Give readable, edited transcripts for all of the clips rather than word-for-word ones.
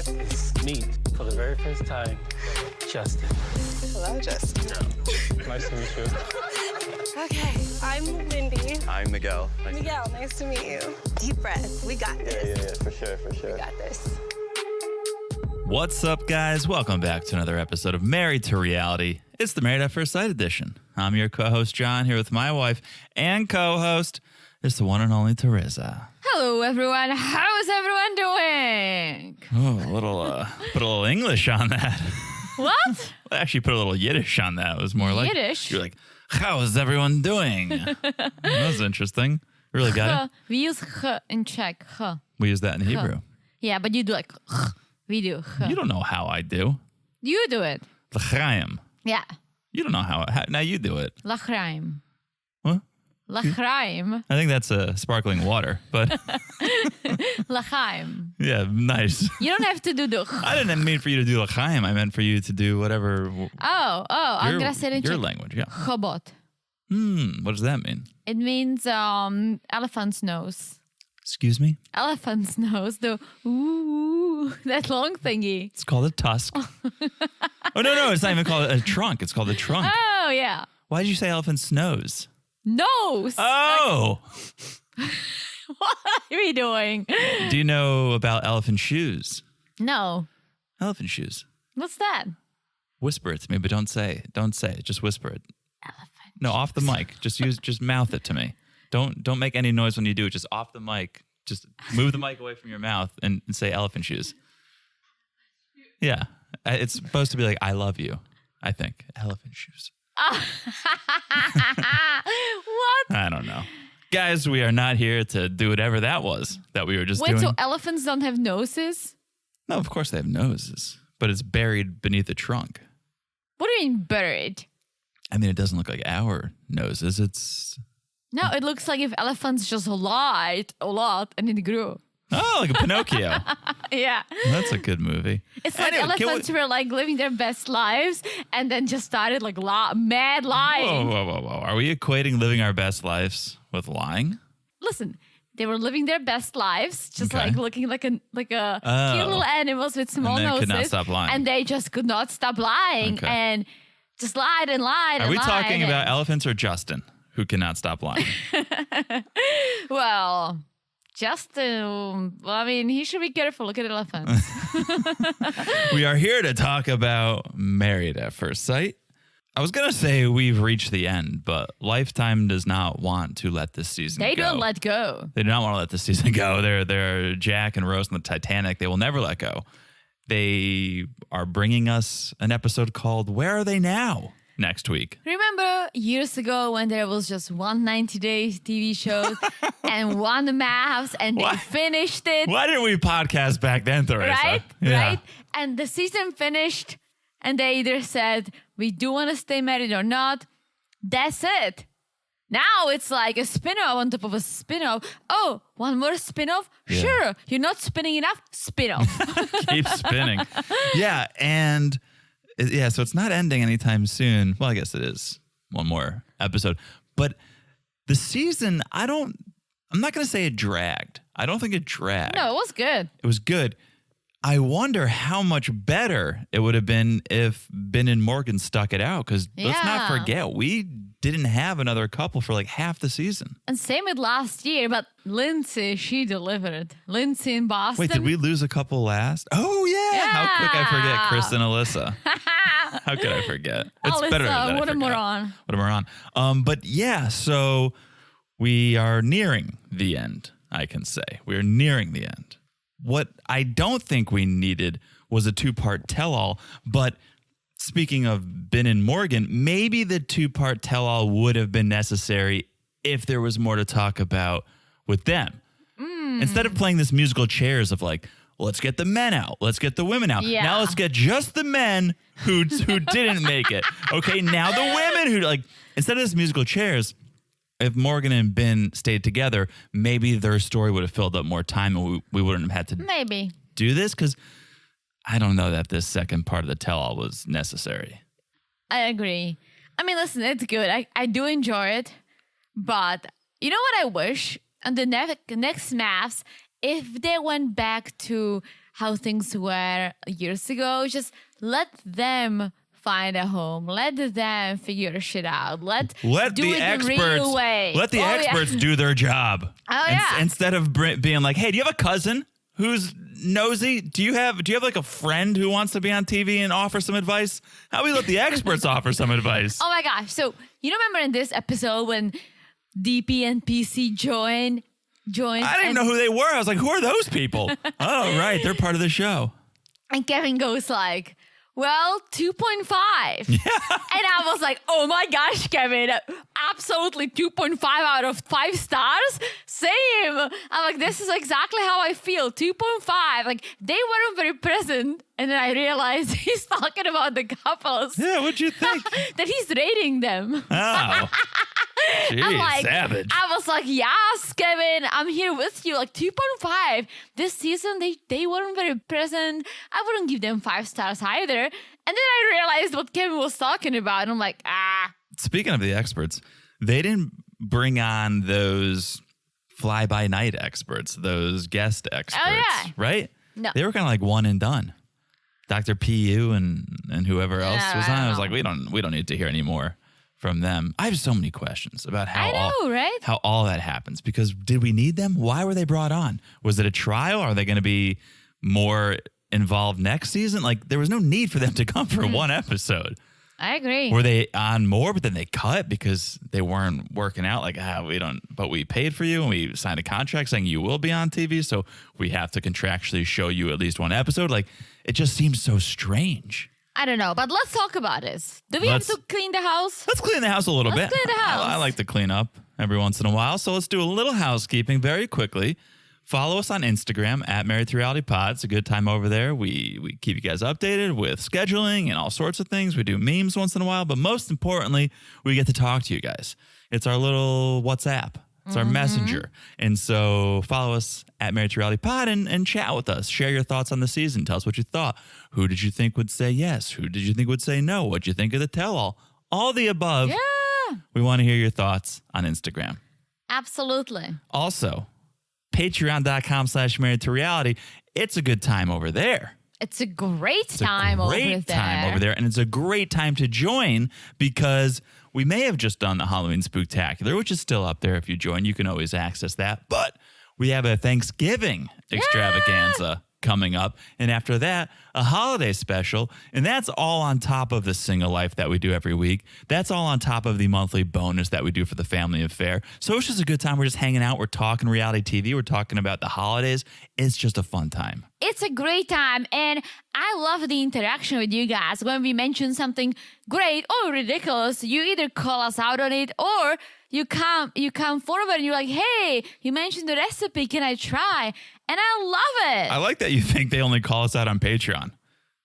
Let's meet for the very first time, Justin. Hello, Justin. Nice to meet you. Okay, I'm Lindy. I'm Miguel. Miguel, nice to meet you. Deep breath. We got this. Yeah, for sure. We got this. What's up, guys? Welcome back to another episode of Married to Reality. It's the Married at First Sight edition. I'm your co-host, John, here with my wife and co-host. It's the one and only Teresa. Hello, everyone. How's everyone doing? Oh, put a little English on that. What? Actually, put a little Yiddish on that. It was more like Yiddish? You're like, how's everyone doing? That was interesting. Really got it. We use ch in Czech. Ch. We use that in Hebrew. Yeah, but you do like ch. We do ch. You don't know how I do. You do it. L'chaim. Yeah. You don't know how. Now you do it. L'chaim. What? L'chaim. I think that's sparkling water, but L'chaim. yeah, nice. You don't have to do the ch. I didn't mean for you to do l'chaim. I meant for you to do whatever. I'm gonna say it in your Czech. language, yeah. Chobot. What does that mean? It means elephant's nose. Excuse me? Elephant's nose. The ooh, that long thingy. It's called a tusk. Oh, no, it's not even called a trunk. It's called a trunk. Oh, yeah. Why did you say elephant's nose? Nose. Oh! What are we doing? Do you know about elephant shoes? No. Elephant shoes. What's that? Whisper it to me, but don't say it. Don't say it. Just whisper it. Elephant. No, off the mic. Just mouth it to me. Don't make any noise when you do it. Just off the mic. Just move the mic away from your mouth and say elephant shoes. Yeah. It's supposed to be like, I love you, I think. Elephant shoes. What? I don't know. Guys, we are not here to do whatever that was that we were just Wait, doing. so elephants don't have noses? No, of course they have noses, but it's buried beneath the trunk. What do you mean buried? I mean, it doesn't look like our noses. It's... No, it looks like if elephants just lied a lot and it grew. Oh, like a Pinocchio. Yeah. That's a good movie. It's like Anyway, elephants were like living their best lives and then just started like mad lying. Whoa. Are we equating living our best lives with lying? Listen, they were living their best lives, just Okay. like looking like a Oh. cute little animals with small And they noses. could not stop lying. And they just could not stop lying Okay. and just lied and lied. Are and we lied talking and- about elephants or Justin, who cannot stop lying? Well, Justin, I mean, he should be careful. Look at elephants. We are here to talk about Married at First Sight. I was going to say we've reached the end, but Lifetime does not want to let this season They go. don't let go. They do not want to let this season go. They're Jack and Rose in the Titanic. They will never let go. They are bringing us an episode called Where Are They Now? Next week. Remember years ago when there was just one 90-day TV show and one maps and they Why- finished it, Why didn't we podcast back then, Teresa? right? Yeah. Right? And the season finished and they either said, we do want to stay married or not. That's it. Now it's like a spin-off on top of a spin-off. Oh, one more spin-off? Yeah. Sure. You're not spinning enough? Spin-off. Keep spinning. Yeah, and so it's not ending anytime soon. Well, I guess it is one more episode. But the season, I'm not going to say it dragged. I don't think it dragged. No, it was good. It was good. I wonder how much better it would have been if Ben and Morgan stuck it out. Because let's not Yeah. forget, we didn't have another couple for like half the season. And same with last year, but Lindsay, she delivered. Lindsay in Boston. Wait, did we lose a couple last? Oh, yeah. How quick I forget Chris and Alyssa. How could I forget? It's Alyssa, better than what I a forget. moron. What a moron. But yeah, so we are nearing the end, I can say. We are nearing the end. What I don't think we needed was a two-part tell-all, but speaking of Ben and Morgan, maybe the two-part tell-all would have been necessary if there was more to talk about with them. Instead of playing this musical chairs of like, let's get the men out, let's get the women out. Yeah. Now let's get just the men who didn't make it. Okay, now the women who like, instead of this musical chairs, if Morgan and Ben stayed together, maybe their story would have filled up more time and we wouldn't have had to Maybe. do this, because I don't know that this second part of the tell-all was necessary. I agree. I mean, listen, it's good. I do enjoy it. But you know what I wish? On the next maps, if they went back to how things were years ago. Just let them find a home. Let them figure shit out. Let do the it experts the real way. let the experts do their job. Oh, yeah. Instead of being like, hey, do you have a cousin who's nosy? Do you have like a friend who wants to be on TV and offer some advice? How about we let the experts offer some advice? Oh my gosh. So you remember in this episode when DP and PC joined? I didn't even know who they were. I was like, who are those people? Oh, right. They're part of the show. And Kevin goes like, well, 2.5. Yeah. And I was like, oh my gosh, Kevin, absolutely 2.5 out of 5 stars. Same. I'm like, this is exactly how I feel. 2.5. Like, they weren't very present. And then I realized he's talking about the couples. Yeah, what'd you think? That he's rating them. Oh. Jeez, I'm like, savage. I was like, yes, Kevin, I'm here with you. Like 2.5. This season, they weren't very present. I wouldn't give them 5 stars either. And then I realized what Kevin was talking about. And I'm like, Speaking of the experts, they didn't bring on those fly-by-night experts, those guest experts, right? No. They were kind of like one and done. Dr. PU and whoever else was on. I was like, we don't need to hear any more from them. I have so many questions about how how all that happens, because did we need them? Why were they brought on? Was it a trial? Are they going to be more involved next season? Like, there was no need for them to come for one episode. I agree. Were they on more, but then they cut because they weren't working out? Like, but we paid for you and we signed a contract saying you will be on TV, so we have to contractually show you at least one episode. Like, it just seems so strange. I don't know, but let's talk about this. Do we have to clean the house? Let's clean the house a little bit. Let's clean the house. I like to clean up every once in a while, so let's do a little housekeeping very quickly. Follow us on Instagram at Married to Reality Pod. It's a good time over there. We keep you guys updated with scheduling and all sorts of things. We do memes once in a while, but most importantly, we get to talk to you guys. It's our little WhatsApp. It's our messenger. And so follow us at Married to Reality Pod and chat with us. Share your thoughts on the season. Tell us what you thought. Who did you think would say yes? Who did you think would say no? What'd you think of the tell-all? All the above. Yeah. We want to hear your thoughts on Instagram. Absolutely. Also, patreon.com/married to reality. It's a good time over there. It's a great time over there. And it's a great time to join because we may have just done the Halloween Spooktacular, which is still up there. If you join, you can always access that. But we have a Thanksgiving extravaganza coming up. And after that, a holiday special. And that's all on top of the Single Life that we do every week. That's all on top of the monthly bonus that we do for the Family Affair. So it's just a good time. We're just hanging out. We're talking reality TV. We're talking about the holidays. It's just a fun time. It's a great time, and I love the interaction with you guys. When we mention something great or ridiculous, you either call us out on it or you come forward and you're like, hey, you mentioned the recipe, can I try? And I love it. I like that you think they only call us out on Patreon.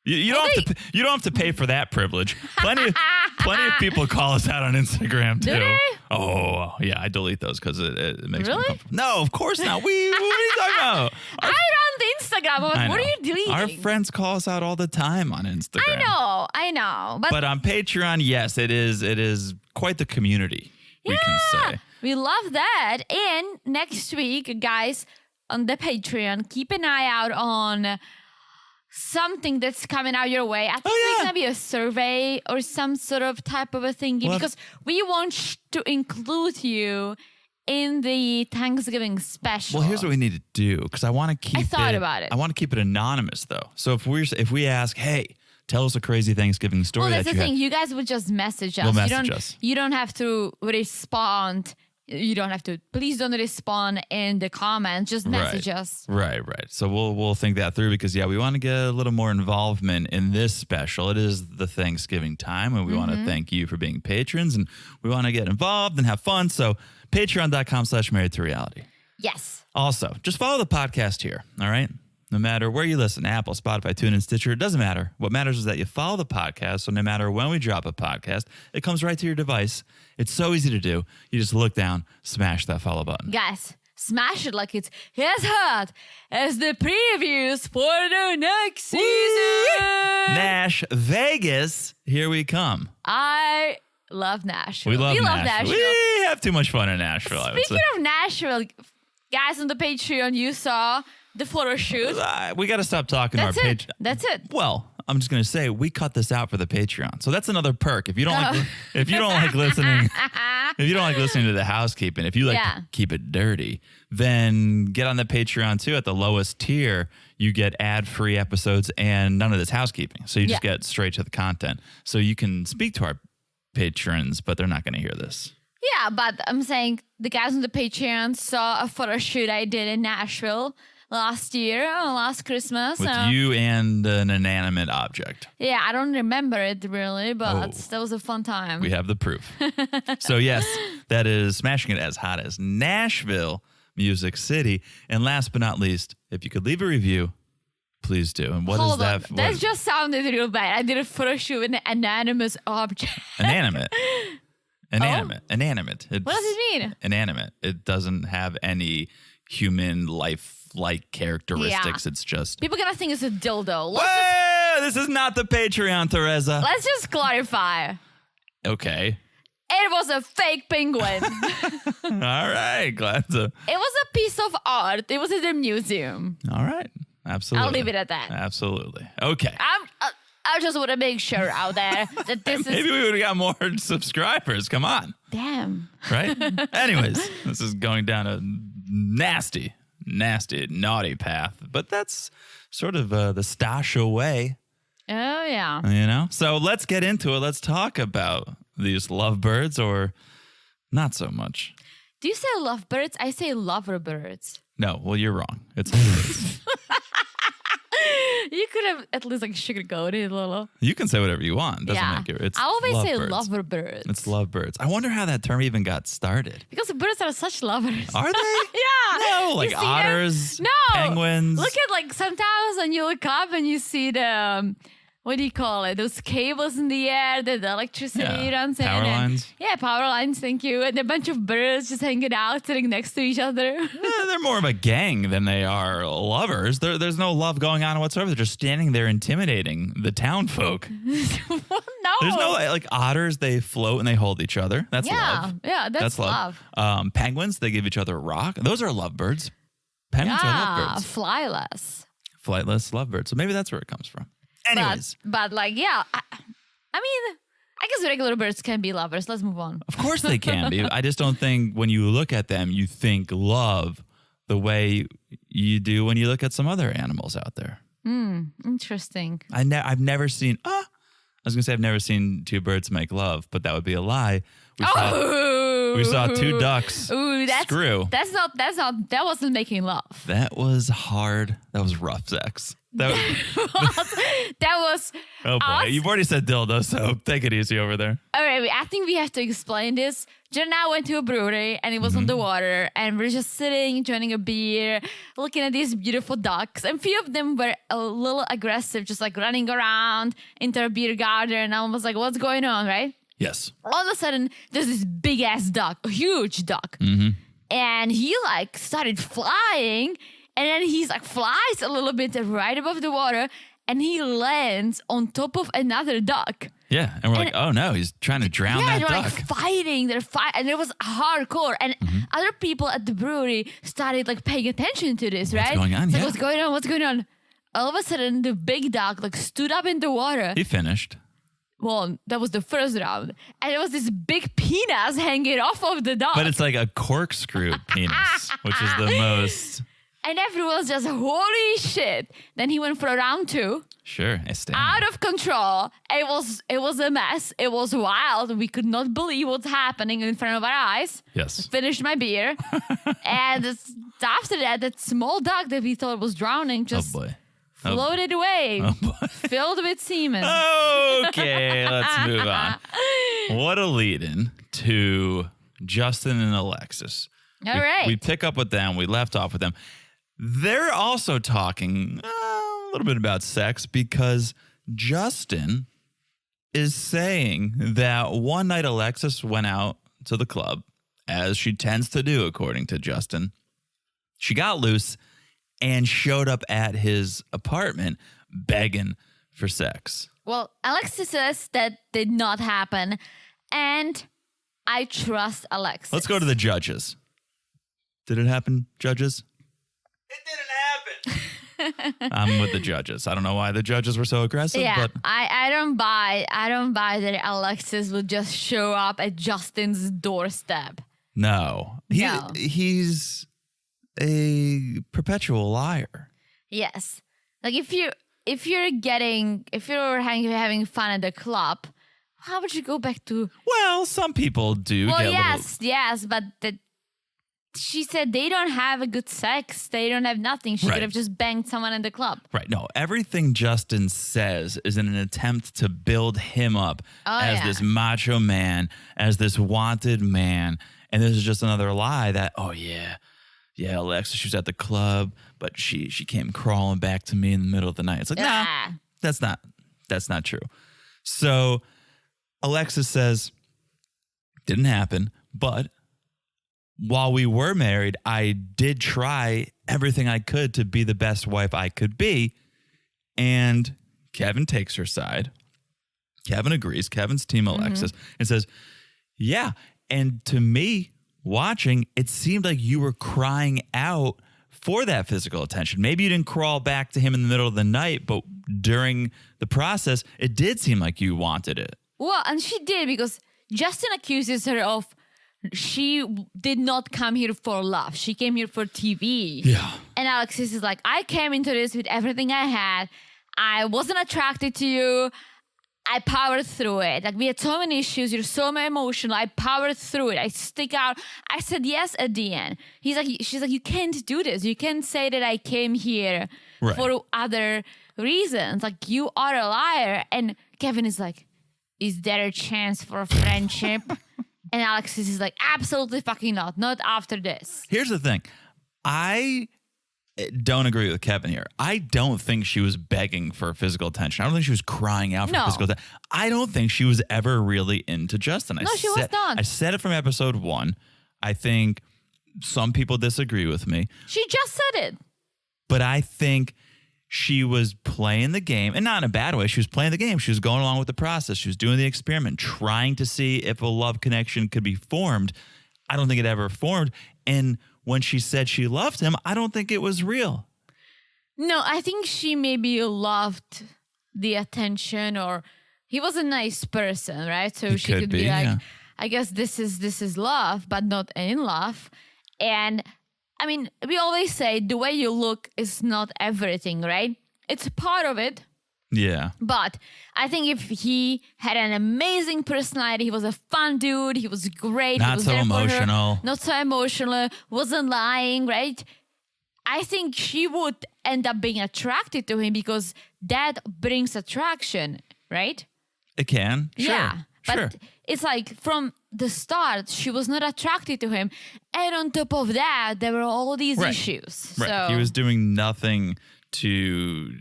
You don't have to pay for that privilege. Plenty of people call us out on Instagram too. Do they? Oh yeah, I delete those because it makes me Really? uncomfortable. No, of course not. What are you talking about? I run the Instagram. I'm like, what are you deleting? Our friends call us out all the time on Instagram. I know. But on Patreon, yes, it is quite the community. We can say. We love that. And next week, guys, on the Patreon, keep an eye out on something that's coming out your way. I think there's going to be a survey or some sort of type of a thingy because we want to include you in the Thanksgiving special. Well, here's what we need to do because I want to keep about it. I want to keep it anonymous though. So if we ask, hey, tell us a crazy Thanksgiving story. Well, that's the thing. You guys would just message us. You don't have to respond. You don't have to. Please don't respond in the comments. Just message us. Right. So we'll think that through because we want to get a little more involvement in this special. It is the Thanksgiving time, and we want to thank you for being patrons, and we want to get involved and have fun. So patreon.com/married to reality. Yes. Also, just follow the podcast here. All right. No matter where you listen, Apple, Spotify, TuneIn, Stitcher, it doesn't matter. What matters is that you follow the podcast. So no matter when we drop a podcast, it comes right to your device. It's so easy to do. You just look down, smash that follow button. Guys, smash it like it's as hot as the previews for the next season. Nash Vegas, here we come. I love Nashville. We love Nashville. We have too much fun in Nashville. Speaking of Nashville, guys on the Patreon, you saw The photo shoot. We got to stop talking to our That's page. it. That's it. Well, I'm just gonna say we cut this out for the Patreon, so that's another perk. If you don't like, if you don't like listening, if you don't like listening to the housekeeping, if you like to keep it dirty, then get on the Patreon too. At the lowest tier, you get ad-free episodes and none of this housekeeping. So you just get straight to the content. So you can speak to our patrons, but they're not going to hear this. Yeah, but I'm saying the guys on the Patreon saw a photo shoot I did in Nashville last year, last Christmas. With you and an inanimate object. Yeah, I don't remember it really, but that was a fun time. We have the proof. So yes, that is Smashing It As Hot As Nashville, Music City. And last but not least, if you could leave a review, please do. And what Hold is that? on. That just sounded real bad. I did a photo shoot with an inanimate object. Inanimate. Inanimate. What does it mean? Inanimate. It doesn't have any human life-like characteristics. Yeah. It's just... People gonna think it's a dildo. Whoa! This is not the Patreon, Teresa. Let's just clarify. Okay. It was a fake penguin. All right. Glad to... It was a piece of art. It was in the museum. All right. Absolutely. I'll leave it at that. Absolutely. Okay. I just want to make sure out there that this Maybe is... we would have got more subscribers. Come on. Damn. Right? Anyways, this is going down a nasty, naughty path. But that's sort of the Stasha way. Oh, yeah. You know? So let's get into it. Let's talk about these lovebirds, or not so much. Do you say lovebirds? I say loverbirds. No, well, you're wrong. It's birds. You could have at least like sugarcoated it a little. You can say whatever you want. Doesn't make it. It's I always say lovebirds. loverbirds. It's lovebirds. I wonder how that term even got started. Because birds are such lovers. Are they? Yeah. No, like You see otters, them? No. penguins. Look at like sometimes when you look up and you see the what do you call it? Those cables in the air that the electricity runs in. Power lines. Yeah, power lines. Thank you. And a bunch of birds just hanging out, sitting next to each other. They're more of a gang than they are lovers. There's no love going on whatsoever. They're just standing there intimidating the town folk. No. There's no like otters. They float and they hold each other. That's love. Yeah, that's love. Penguins, they give each other a rock. Those are lovebirds. Penguins are lovebirds. Flyless. Flightless lovebirds. So maybe that's where it comes from. Anyways. But like, yeah, I mean, I guess regular birds can be lovers. Let's move on. Of course they can be. I just don't think when you look at them, you think love the way you do when you look at some other animals out there. Interesting. I've never seen, I was going to say I've never seen two birds make love, but that would be a lie. We saw two ducks screw. That wasn't making love. That was hard. That was rough sex. That was oh boy, us. You've already said dildo, so take it easy over there. All right, I think we have to explain this. Jen and I went to a brewery and it was on the water and we're just sitting, enjoying a beer, looking at these beautiful ducks. And a few of them were a little aggressive, just like running around into a beer garden. And I was like, what's going on, right? Yes. All of a sudden, there's this big ass duck, a huge duck. And he like started flying. And then he's like flies a little bit right above the water and he lands on top of another duck. Yeah. And we're like, oh no, he's trying to drown that they're duck. like fighting. They're fighting. And it was hardcore. And other people at the brewery started like paying attention to this, right? What's going on? It's like, Yeah. what's going on? What's going on? All of a sudden, the big duck like stood up in the water. He finished. Well, that was the first round. And it was this big penis hanging off of the duck. But it's like a corkscrew penis, which is the most... And everyone's just, holy shit. Then he went for a round two. Sure. I stand. Out of control. It was a mess. It was wild. We could not believe what's happening in front of our eyes. Yes. Finished my beer. And after that, that small duck that we thought was drowning just floated away. Filled with semen. Okay, let's move on. What a lead-in to Justin and Alexis. All right. We pick up with them. We left off with them. They're also talking a little bit about sex because Justin is saying that one night Alexis went out to the club, as she tends to do, according to Justin. She got loose and showed up at his apartment begging for sex. Well, Alexis says that did not happen. And I trust Alexis. Let's go to the judges. Did it happen, judges? It didn't I'm with the judges. I don't know why the judges were so aggressive, Yeah, but I don't buy that Alexis would just show up at Justin's doorstep. no. No. He's a perpetual liar. Yes. Like if you're having fun at the club, how would you go back to? Well, some people do. Well, get yes, but she said they don't have a good sex. They don't have nothing. She Right. could have just banged someone in the club. Right. No, everything Justin says is in an attempt to build him up as yeah. this macho man, as this wanted man. And this is just another lie that, oh, yeah, Alexa, she was at the club, but she came crawling back to me in the middle of the night. It's like, nah, Ah. that's not true. So Alexis says, didn't happen, but while we were married, I did try everything I could to be the best wife I could be. And Kevin takes her side. Kevin agrees. Kevin's team Alexis and says, yeah. And to me, watching, it seemed like you were crying out for that physical attention. Maybe you didn't crawl back to him in the middle of the night, but during the process, it did seem like you wanted it. Well, and she did, because Justin accuses her of she did not come here for love. She came here for TV. Yeah. And Alexis is like, I came into this with everything I had. I wasn't attracted to you. I powered through it. Like, we had so many issues. You're so emotional. I powered through it. I stick out. I said yes at the end. She's like, you can't do this. You can't say that I came here Right. for other reasons. Like, you are a liar. And Kevin is like, is there a chance for a friendship? And Alexis is like, absolutely fucking not. Not after this. Here's the thing. I don't agree with Kevin here. I don't think she was begging for physical attention. I don't think she was crying out for No. physical attention. I don't think she was ever really into Justin. No, she was not. I said it from episode 1. I think some people disagree with me, She just said it. but I think she was playing the game, and not in a bad way. She was playing the game. She was going along with the process. She was doing the experiment, trying to see if a love connection could be formed. I don't think it ever formed. And when she said she loved him, I don't think it was real. No, I think she maybe loved the attention, or he was a nice person, right? So He she could could be be, like, yeah. I guess this is love, but not in love. And I mean, we always say the way you look is not everything, right? It's part of it. Yeah. But I think if he had an amazing personality, he was a fun dude, he was great. Not he was so there for her, emotional. not so emotional, wasn't lying, right? I think she would end up being attracted to him because that brings attraction, right? It can. Sure. Yeah. But Sure. it's like from the start, she was not attracted to him. And on top of that, there were all these Right. issues. Right. So He was doing nothing to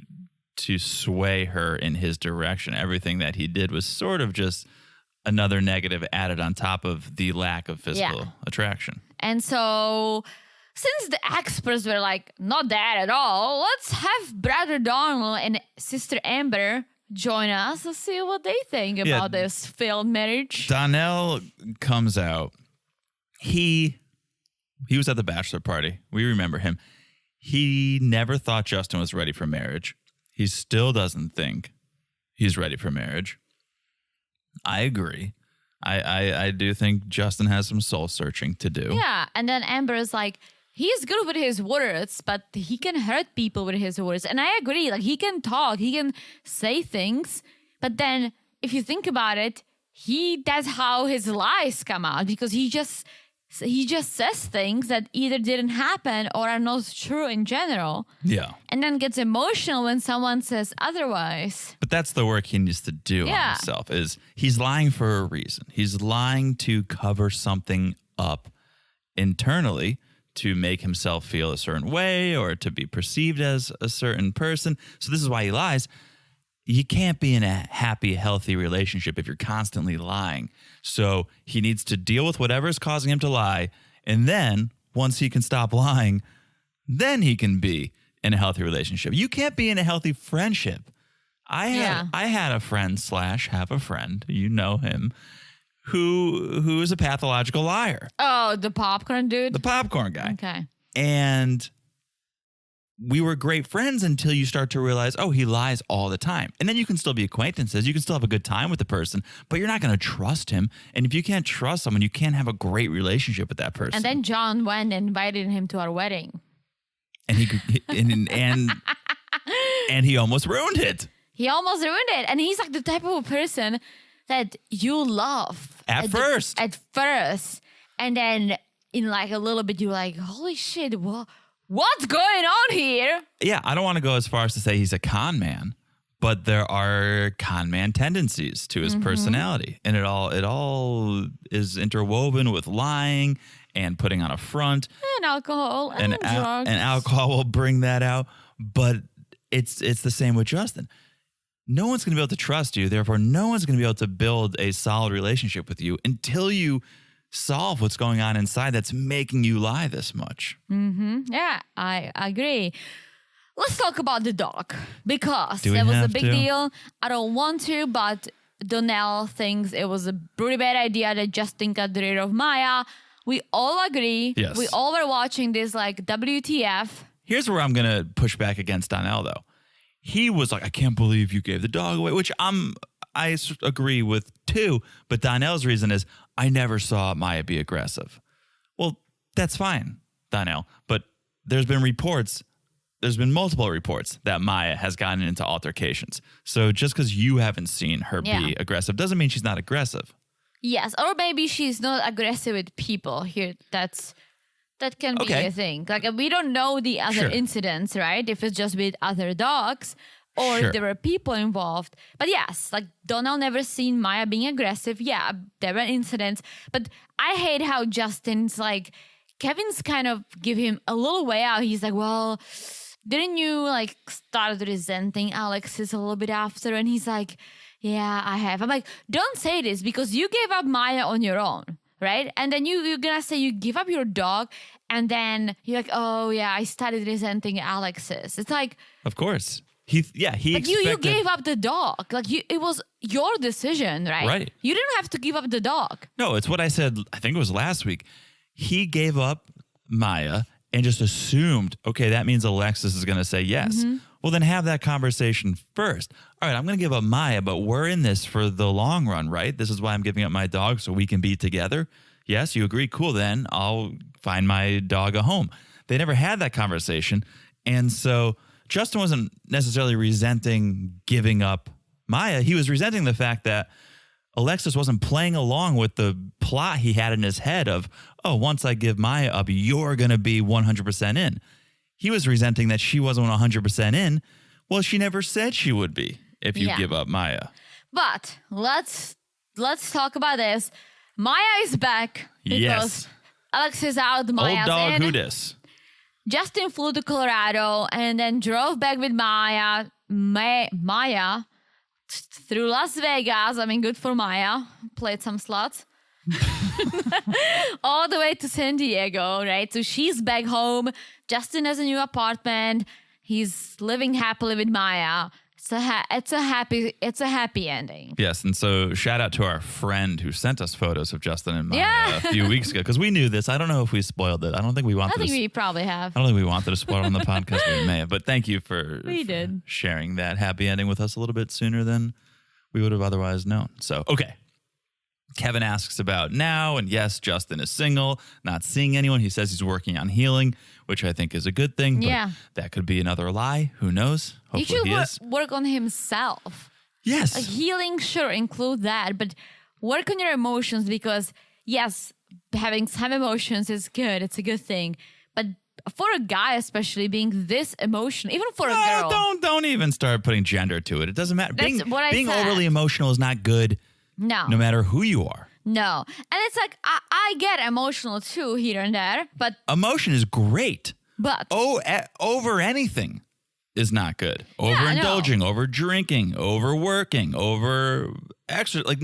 sway her in his direction. Everything that he did was sort of just another negative added on top of the lack of physical attraction. And so, since the experts were like, not that at all, let's have Brother Donald and Sister Amber join us to see what they think about this failed marriage. Donnell comes out. He was at the bachelor party. We remember him. He never thought Justin was ready for marriage. He still doesn't think he's ready for marriage. I agree. I do think Justin has some soul searching to do. Yeah, and then Amber is like, he's good with his words, but he can hurt people with his words. And I agree, like he can talk, he can say things, but then if you think about it, that's how his lies come out, because he just says things that either didn't happen or are not true in general. Yeah. And then gets emotional when someone says otherwise. But that's the work he needs to do on Yeah. himself. Is he's lying for a reason. He's lying to cover something up internally, to make himself feel a certain way or to be perceived as a certain person. So this is why he lies. You can't be in a happy, healthy relationship if you're constantly lying. So he needs to deal with whatever is causing him to lie. And then once he can stop lying, then he can be in a healthy relationship. You can't be in a healthy friendship. I had a friend / have a friend, you know him, who is a pathological liar. Oh, the popcorn dude? The popcorn guy. Okay. And we were great friends until you start to realize, oh, he lies all the time. And then you can still be acquaintances. You can still have a good time with the person, but you're not going to trust him. And if you can't trust someone, you can't have a great relationship with that person. And then John went and invited him to our wedding. And and he almost ruined it. He almost ruined it. And he's like the type of a person that you love. At first. And then in like a little bit, you're like, holy shit, what's going on here? Yeah, I don't want to go as far as to say he's a con man, but there are con man tendencies to his personality. And it all is interwoven with lying and putting on a front. And alcohol and drugs. And alcohol will bring that out. But it's the same with Justin. No one's going to be able to trust you. Therefore, no one's going to be able to build a solid relationship with you until you solve what's going on inside that's making you lie this much. Yeah, I agree. Let's talk about the dog, because Do we that was a have big to? deal. I don't want to, but Donnell thinks it was a pretty bad idea that Justin got rid of Maya. We all agree. Yes. We all were watching this like WTF. Here's where I'm going to push back against Donnell, though. He was like, I can't believe you gave the dog away, which I agree with too. But Donnell's reason is, I never saw Maya be aggressive. Well, that's fine, Donnell. But there's been multiple reports that Maya has gotten into altercations. So just because you haven't seen her be aggressive doesn't mean she's not aggressive. Yes, or maybe she's not aggressive with people here. That can be a thing. Like, we don't know the other incidents, right? If it's just with other dogs or if there were people involved. But yes, like Donnell never seen Maya being aggressive. Yeah, there were incidents. But I hate how Justin's like, Kevin's kind of give him a little way out. He's like, well, didn't you like start resenting Alexis a little bit after? And he's like, yeah, I have. I'm like, don't say this, because you gave up Maya on your own. Right? And then you're going to say you give up your dog, and then you're like, oh, yeah, I started resenting Alexis. It's like... Of course. He expected... You gave up the dog. Like, it was your decision, right? Right. You didn't have to give up the dog. No, it's what I said, I think it was last week. He gave up Maya and just assumed, okay, that means Alexis is going to say yes. Well, then have that conversation first. All right, I'm going to give up Maya, but we're in this for the long run, right? This is why I'm giving up my dog, so we can be together. Yes, you agree? Cool, then I'll find my dog a home. They never had that conversation. And so Justin wasn't necessarily resenting giving up Maya. He was resenting the fact that Alexis wasn't playing along with the plot he had in his head of, oh, once I give Maya up, you're going to be 100% in. He was resenting that she wasn't 100% in. Well, she never said she would be if you give up Maya. But let's talk about this. Maya is back because Alex is out, Maya's Old dog in. who dis. Justin flew to Colorado and then drove back with Maya. Maya through Las Vegas. I mean, good for Maya. Played some slots. All the way to San Diego, right? So she's back home. Justin has a new apartment. He's living happily with Maya. It's a happy ending. Yes, and so shout out to our friend who sent us photos of Justin and Maya a few weeks ago, because we knew this. I don't know if we spoiled it. I don't think we wanted. We probably have. I don't think we wanted to spoil it on the podcast. We may have, but thank you for sharing that happy ending with us a little bit sooner than we would have otherwise known. So okay. Kevin asks about now, and yes, Justin is single, not seeing anyone. He says he's working on healing, which I think is a good thing. But that could be another lie. Who knows? Hopefully he should work on himself. Yes. Like healing, sure, include that, but work on your emotions, because yes, having some emotions is good. It's a good thing. But for a guy, especially being this emotional, even for a girl. Don't even start putting gender to it. It doesn't matter. That's Being overly emotional is not good. No matter who you are. No. And it's like, I get emotional too here and there, but... Emotion is great. But... over anything is not good. Overindulging, over drinking, overworking, over extra. Like,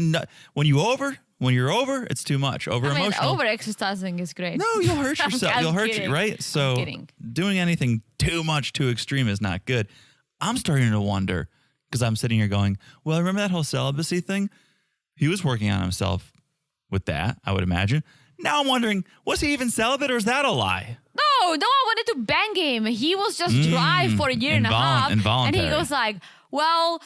when you're over, it's too much. Over-emotional. Over-exercising is great. No, you'll hurt yourself. You'll hurt you, right? So doing anything too much, too extreme is not good. I'm starting to wonder, because I'm sitting here going, well, remember that whole celibacy thing? He was working on himself with that, I would imagine. Now I'm wondering, was he even celibate, or is that a lie? No, one wanted to bang him. He was just dry for a year and a half. And involuntary. he goes like, well,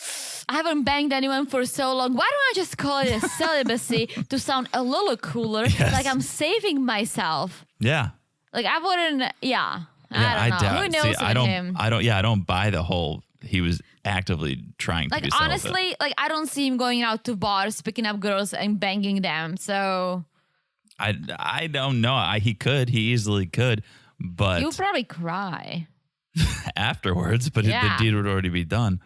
I haven't banged anyone for so long. Why don't I just call it a celibacy to sound a little cooler? Yes. Like I'm saving myself. Yeah. Like I wouldn't, Yeah, I don't know. doubt. Who knows See, with him? I don't buy the whole he was actively trying to Like be celibate. honestly, like I don't see him going out to bars, picking up girls and banging them. So I don't know. He easily could, but you'll probably cry. afterwards, but Yeah. the deed would already be done.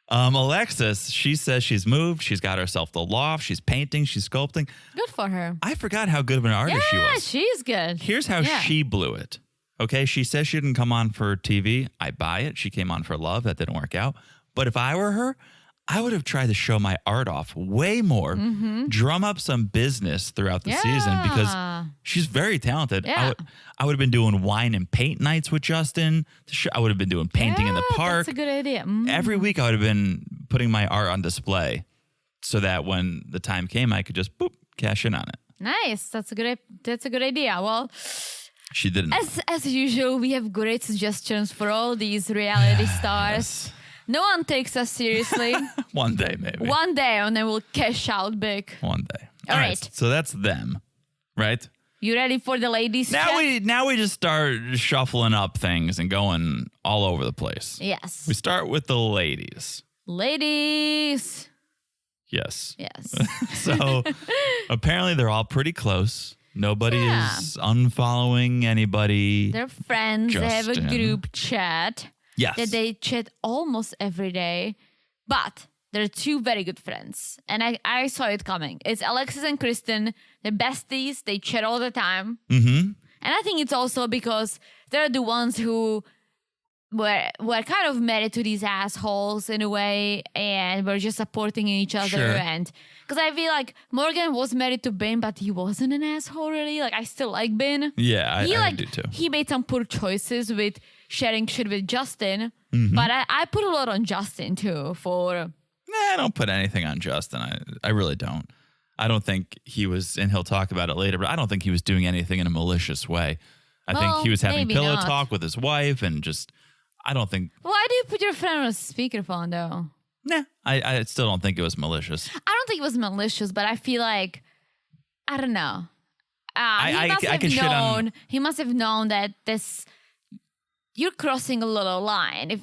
Alexis, she says she's moved. She's got herself the loft. She's painting. She's sculpting. Good for her. I forgot how good of an artist she Yeah, was. she's good. Here's how Yeah. she blew it. Okay, she says she didn't come on for TV. I buy it. She came on for love. That didn't work out. But if I were her, I would have tried to show my art off way more, drum up some business throughout the season because Yeah. she's very talented. Yeah. I would have been doing wine and paint nights with Justin. I would have been doing painting in the Yeah, park. That's a good idea. Mm. Every week I would have been putting my art on display so that when the time came, I could just boop, cash in on it. Nice. That's a good idea. Well, She didn't. as usual, we have great suggestions for all these reality stars. No one takes us seriously. One day, maybe. One day, and then we'll cash out big. One day. All right. So that's them, right? You ready for the ladies? Now chat? we just start shuffling up things and going all over the place. Yes. We start with the ladies. Ladies. Yes. Yes. So apparently they're all pretty close. Nobody Yeah. is unfollowing anybody. They're friends. They have a Justin. group chat Yes. that they chat almost every day. But they're two very good friends. And I saw it coming. It's Alexis and Kristen. They're besties. They chat all the time. Mm-hmm. And I think it's also because they're the ones who were kind of married to these assholes in a way, and were just supporting each other. Sure. And because I feel like Morgan was married to Ben, but he wasn't an asshole really. Like I still like Ben. Yeah, I He do too. he made some poor choices with sharing shit with Justin, Mm-hmm. but I put a lot on Justin too for. I don't put anything on Justin. I really don't. I don't think he was, and he'll talk about it later, but I don't think he was doing anything in a malicious way. I think Well, he was having maybe pillow not. talk with his wife and just, I don't think, Why do you put your friend on a speakerphone though? nah, I still don't think it was malicious. I don't think it was malicious, but I feel like I don't know. I can shit on- He must have known that you're crossing a little line.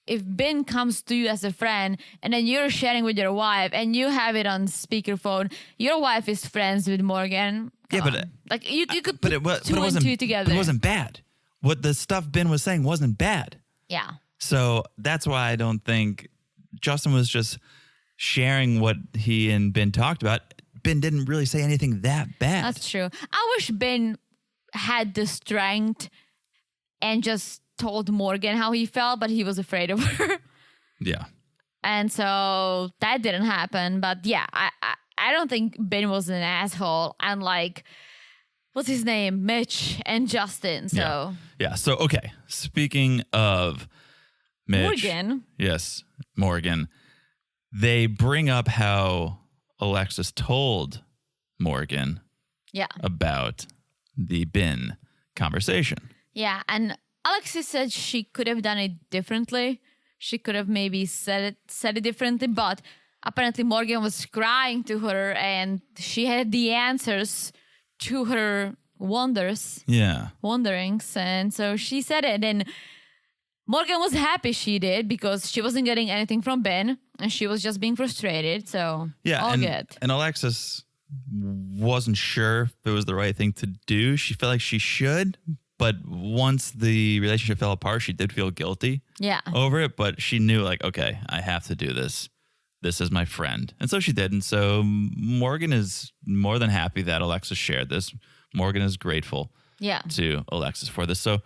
If Ben comes to you as a friend and then you're sharing with your wife and you have it on speakerphone, your wife is friends with Morgan. Yeah, Come but, on. Like you could But put it, wa- two but it and wasn't, two together. But it wasn't bad. What the stuff Ben was saying wasn't bad. Yeah. So that's why I don't think Justin was just sharing what he and Ben talked about. Ben didn't really say anything that bad. That's true. I wish Ben had the strength and just told Morgan how he felt, but he was afraid of her. Yeah. And so that didn't happen. But yeah, I don't think Ben was an asshole. And like, what's his name? Mitch and Justin. So Yeah. So, okay. Speaking of Mitch. Morgan. Yes, Morgan. They bring up how Alexis told Morgan Yeah. about the bin conversation. Yeah. And Alexis said she could have done it differently. She could have maybe said it differently, but apparently Morgan was crying to her and she had the answers to her wanderings. And so she said it, and Morgan was happy she did because she wasn't getting anything from Ben and she was just being frustrated. So all and, good. And Alexis wasn't sure if it was the right thing to do. She felt like she should, but once the relationship fell apart, she did feel guilty Yeah. over it. But she knew, like, okay, I have to do this. This is my friend. And so she did. And so Morgan is more than happy that Alexis shared this. Morgan is grateful Yeah. to Alexis for this. So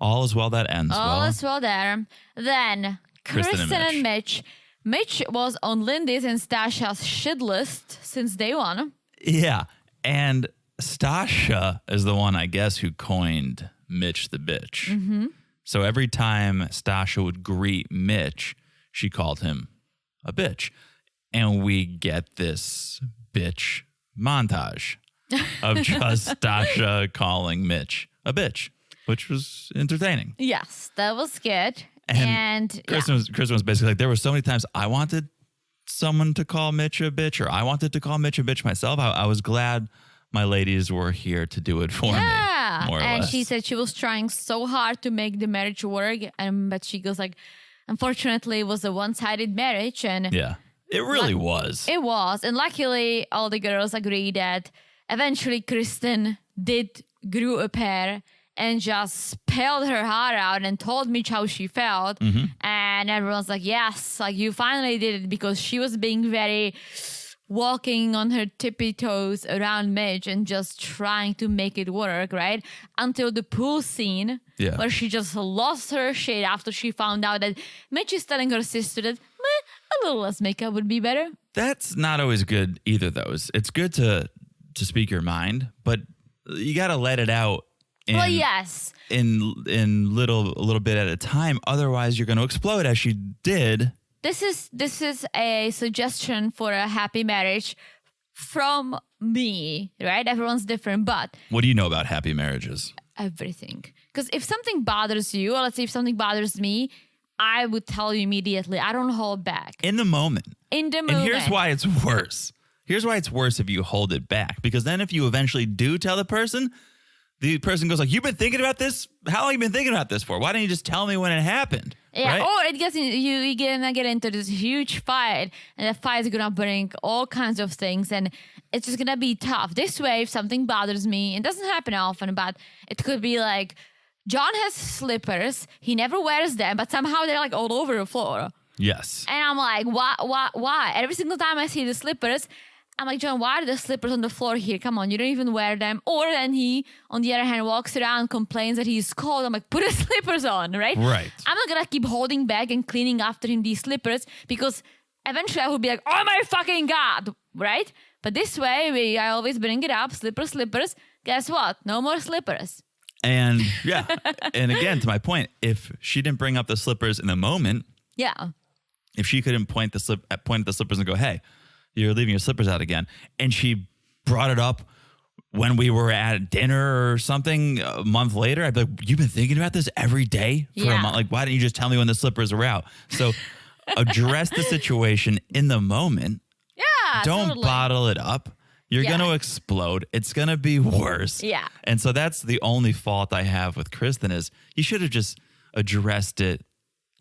all is well that ends All well. is well there. Then Kristen and Mitch. Mitch was on Lindy's and Stasha's shit list since day one. Yeah. And Stasha is the one, I guess, who coined Mitch the bitch. Mm-hmm. So every time Stasha would greet Mitch, she called him a bitch. And we get this bitch montage of just Stasha calling Mitch a bitch. which was entertaining. Yes, that was good. And Kristen was basically like, there were so many times I wanted someone to call Mitch a bitch, or I wanted to call Mitch a bitch myself. I was glad my ladies were here to do it for me. More or and less. she said she was trying so hard to make the marriage work, but she goes like, unfortunately, it was a one-sided marriage, and yeah, it really was. It was, and luckily, all the girls agree that eventually Kristen did grew a pair and just spilled her heart out and told Mitch how she felt, and everyone's like, yes, like you finally did it, because she was being very walking on her tippy toes around Mitch and just trying to make it work, right? Until the pool scene where she just lost her shit after she found out that Mitch is telling her sister that a little less makeup would be better. That's not always good either, though. It's good to speak your mind, but you got to let it out in a little bit at a time. Otherwise, you're going to explode, as she did. This is a suggestion for a happy marriage from me, right? Everyone's different, but what do you know about happy marriages? Everything. Because if something bothers you, or let's say if something bothers me, I would tell you immediately. I don't hold back. In the moment. In the moment. And here's why it's worse. Here's why it's worse if you hold it back. Because then if you eventually do tell the person goes like, you've been thinking about this? How long have you been thinking about this for? Why didn't you just tell me when it happened? Yeah, right? or it gets you're gonna get into this huge fight, and that fight is gonna bring all kinds of things, and it's just gonna be tough. This way, if something bothers me, it doesn't happen often, but it could be like, John has slippers, he never wears them, but somehow they're like all over the floor. Yes. And I'm like, why? Every single time I see the slippers, I'm like, John, why are the slippers on the floor here? Come on, you don't even wear them. Or then he, on the other hand, walks around, complains that he's cold. I'm like, put his slippers on, right? Right. I'm not going to keep holding back and cleaning after him these slippers, because eventually I will be like, oh my fucking God, right? But this way, I always bring it up, slippers. Guess what? No more slippers. And yeah, and again, to my point, if she didn't bring up the slippers in the moment, if she couldn't point at the slippers and go, hey, you're leaving your slippers out again, and she brought it up when we were at dinner or something a month later, I'd be like, you've been thinking about this every day for a month? Like, why didn't you just tell me when the slippers are out? So address the situation in the moment. Yeah, Don't bottle it up. You're going to explode. It's going to be worse. Yeah. And so that's the only fault I have with Kristen is you should have just addressed it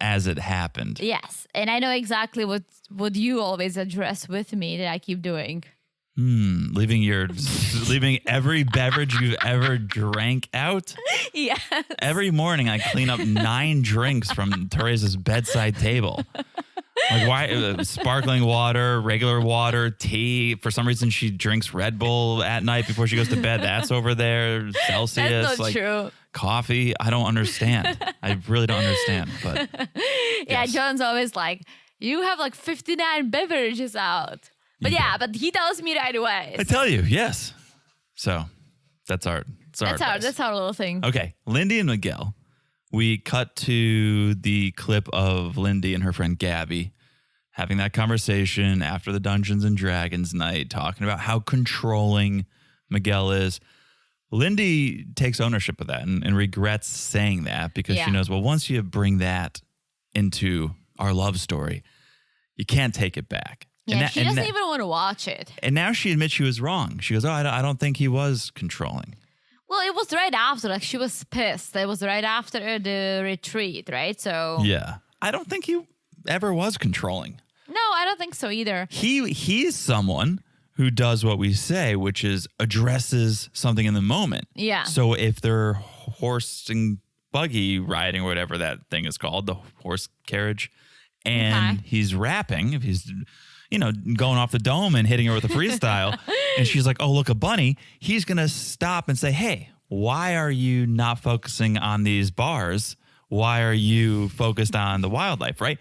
as it happened. Yes. And I know exactly what you always address with me that I keep doing. Leaving every beverage you've ever drank out. Yes. Every morning I clean up 9 drinks from Teresa's bedside table. Like why sparkling water, regular water, tea. For some reason she drinks Red Bull at night before she goes to bed. That's over there. Celsius. That's not true. Coffee. I don't understand. I really don't understand. But yeah, yes. John's always like, you have like 59 beverages out. But but he tells me right away. I tell you, yes. So that's our little thing. Okay, Lindy and Miguel. We cut to the clip of Lindy and her friend Gabby having that conversation after the Dungeons and Dragons night, talking about how controlling Miguel is. Lindy takes ownership of that and regrets saying that because she knows, well, once you bring that into our love story, you can't take it back. Yeah, she doesn't even want to watch it. And now she admits she was wrong. She goes, oh, I don't think he was controlling. Well, it was right after. Like, she was pissed. It was right after the retreat, right? So yeah, I don't think he ever was controlling. No, I don't think so either. He's someone who does what we say, which is addresses something in the moment. Yeah. So if they're horse and buggy riding or whatever that thing is called, the horse carriage, and he's rapping, if he's going off the dome and hitting her with a freestyle, and she's like, oh, look, a bunny, he's going to stop and say, hey, why are you not focusing on these bars? Why are you focused on the wildlife, right?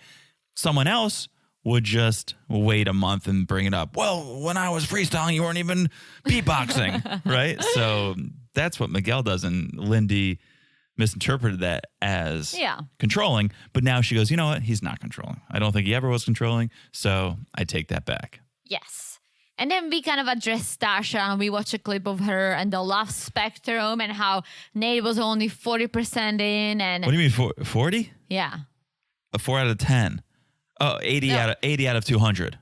Someone else would just wait a month and bring it up. Well, when I was freestyling, you weren't even beatboxing, right? So that's what Miguel does, and Lindy misinterpreted that as controlling, but now she goes, you know what? He's not controlling. I don't think he ever was controlling, so I take that back. Yes. And then we kind of addressed Stasha and we watched a clip of her and the love spectrum and how Nate was only 40% in. And What do you mean, 40? yeah. A 4 out of 10. Oh, 80 No. out of 200.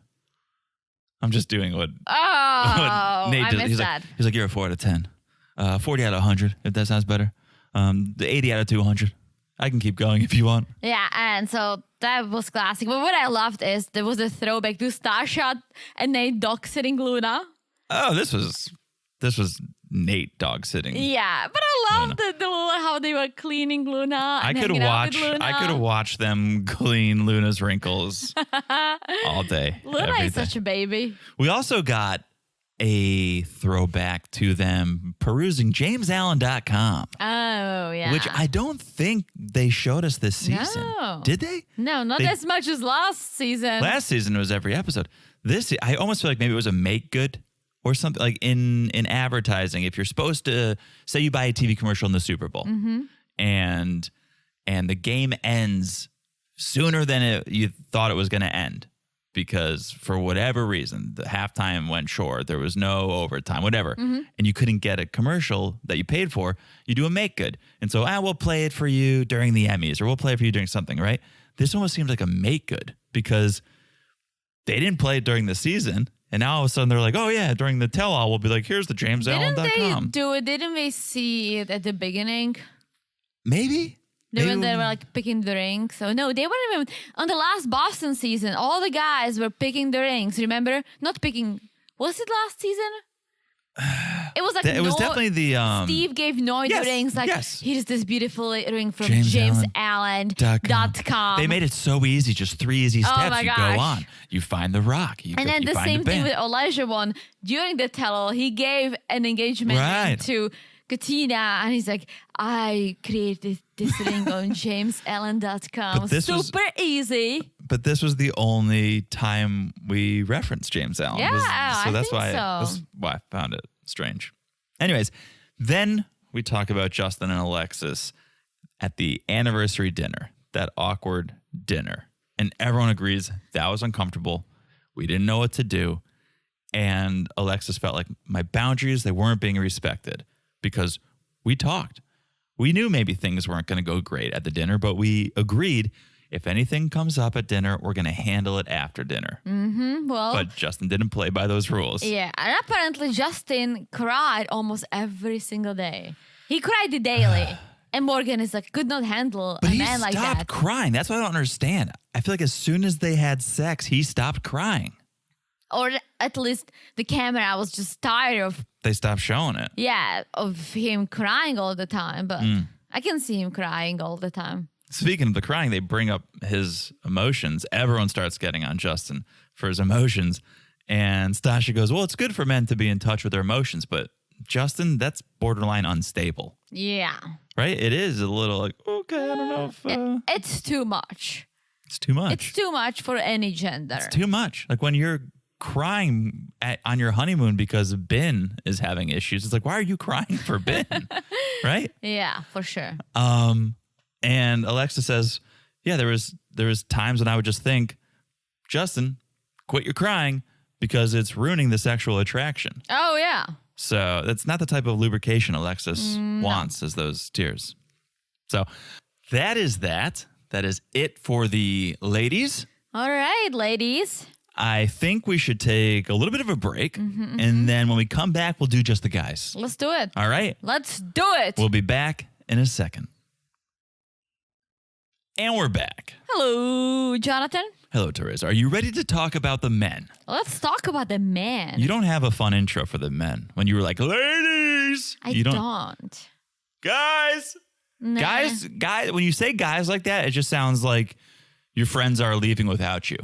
I'm just doing what, Oh, Nate I did. missed that. He's like, you're a 4 out of 10. 40 out of 100, if that sounds better. The 80 out of 200. I can keep going if you want. Yeah, and so that was classic. But what I loved is there was a throwback to Stasha and Nate dog sitting Luna. Oh, this was Nate dog sitting. Yeah, but I loved the how they were cleaning Luna. I And could hanging out with watch. Luna. I could watch them clean Luna's wrinkles all day. Luna every is day. such a baby. We also got a throwback to them perusing JamesAllen.com, Oh yeah. which I don't think they showed us this season. No. Did they? No, not They- as much as last season. Last season was every episode. I almost feel like maybe it was a make good or something, like in advertising. If you're supposed to say you buy a TV commercial in the Super Bowl and the game ends sooner than you thought it was going to end because for whatever reason the halftime went short, there was no overtime, whatever, and you couldn't get a commercial that you paid for, you do a make good. And so we'll play it for you during the Emmys or we'll play it for you during something, right? This almost seems like a make good because they didn't play it during the season. And now all of a sudden they're like, oh yeah, during the tell-all, we'll be like, here's the Didn't they JamesAllen.com. do it? Didn't we see it at the beginning? Maybe? When they were like picking the rings. So no, they weren't even on the last Boston season. All the guys were picking the rings. Remember? Not picking. Was it last season? It was like It was definitely the Steve gave Noy yes, the rings. Like, yes. here's this beautiful ring from JamesAllen.com. JamesAllen.com. They made it so easy, just 3 easy steps. Oh my You gosh. go on, you find the rock, And then you the find same the thing band. with Elijah one. During the tell-all, he gave an engagement ring Right. to Katina, and he's like, I created this ring on JamesAllen.com. But this was- Super easy. But this was the only time we referenced James Allen. Yeah, so I that's think why so. that's why I found it strange. Anyways, then we talk about Justin and Alexis at the anniversary dinner, that awkward dinner. And everyone agrees that was uncomfortable. We didn't know what to do. And Alexis felt like my boundaries, they weren't being respected because we talked. We knew maybe things weren't going to go great at the dinner, but we agreed if anything comes up at dinner, we're going to handle it after dinner. Well, But Justin didn't play by those rules. yeah. And apparently Justin cried almost every single day. He cried daily. And Morgan is like, could not handle But a he man like stopped that. crying. That's what I don't understand. I feel like as soon as they had sex, he stopped crying. Or at least the camera was just tired of, They stopped showing it. of him crying all the time. But Mm. I can see him crying all the time. Speaking of the crying, they bring up his emotions. Everyone starts getting on Justin for his emotions. And Stasha goes, well, it's good for men to be in touch with their emotions. But Justin, that's borderline unstable, Yeah. right? It is a little like, okay, I don't know if It's too much. it's too much. It's too much for any gender. It's too much. Like when you're crying on your honeymoon because Ben is having issues, it's like, why are you crying for Ben? Right? Yeah, for sure. And Alexa says, yeah, there was times when I would just think, Justin, quit your crying because it's ruining the sexual attraction. Oh, yeah. So that's not the type of lubrication Alexis wants, as those tears. So that is that. That is it for the ladies. All right, ladies. I think we should take a little bit of a break. And then when we come back, we'll do just the guys. Let's do it. All right? Let's do it. We'll be back in a second. And we're back. Hello, Jonathan. Hello, Teresa. Are you ready to talk about the men? Let's talk about the man. You don't have a fun intro for the men. When you were like, ladies. I you don't. Guys. Nah. Guys. When you say guys like that, it just sounds like your friends are leaving without you.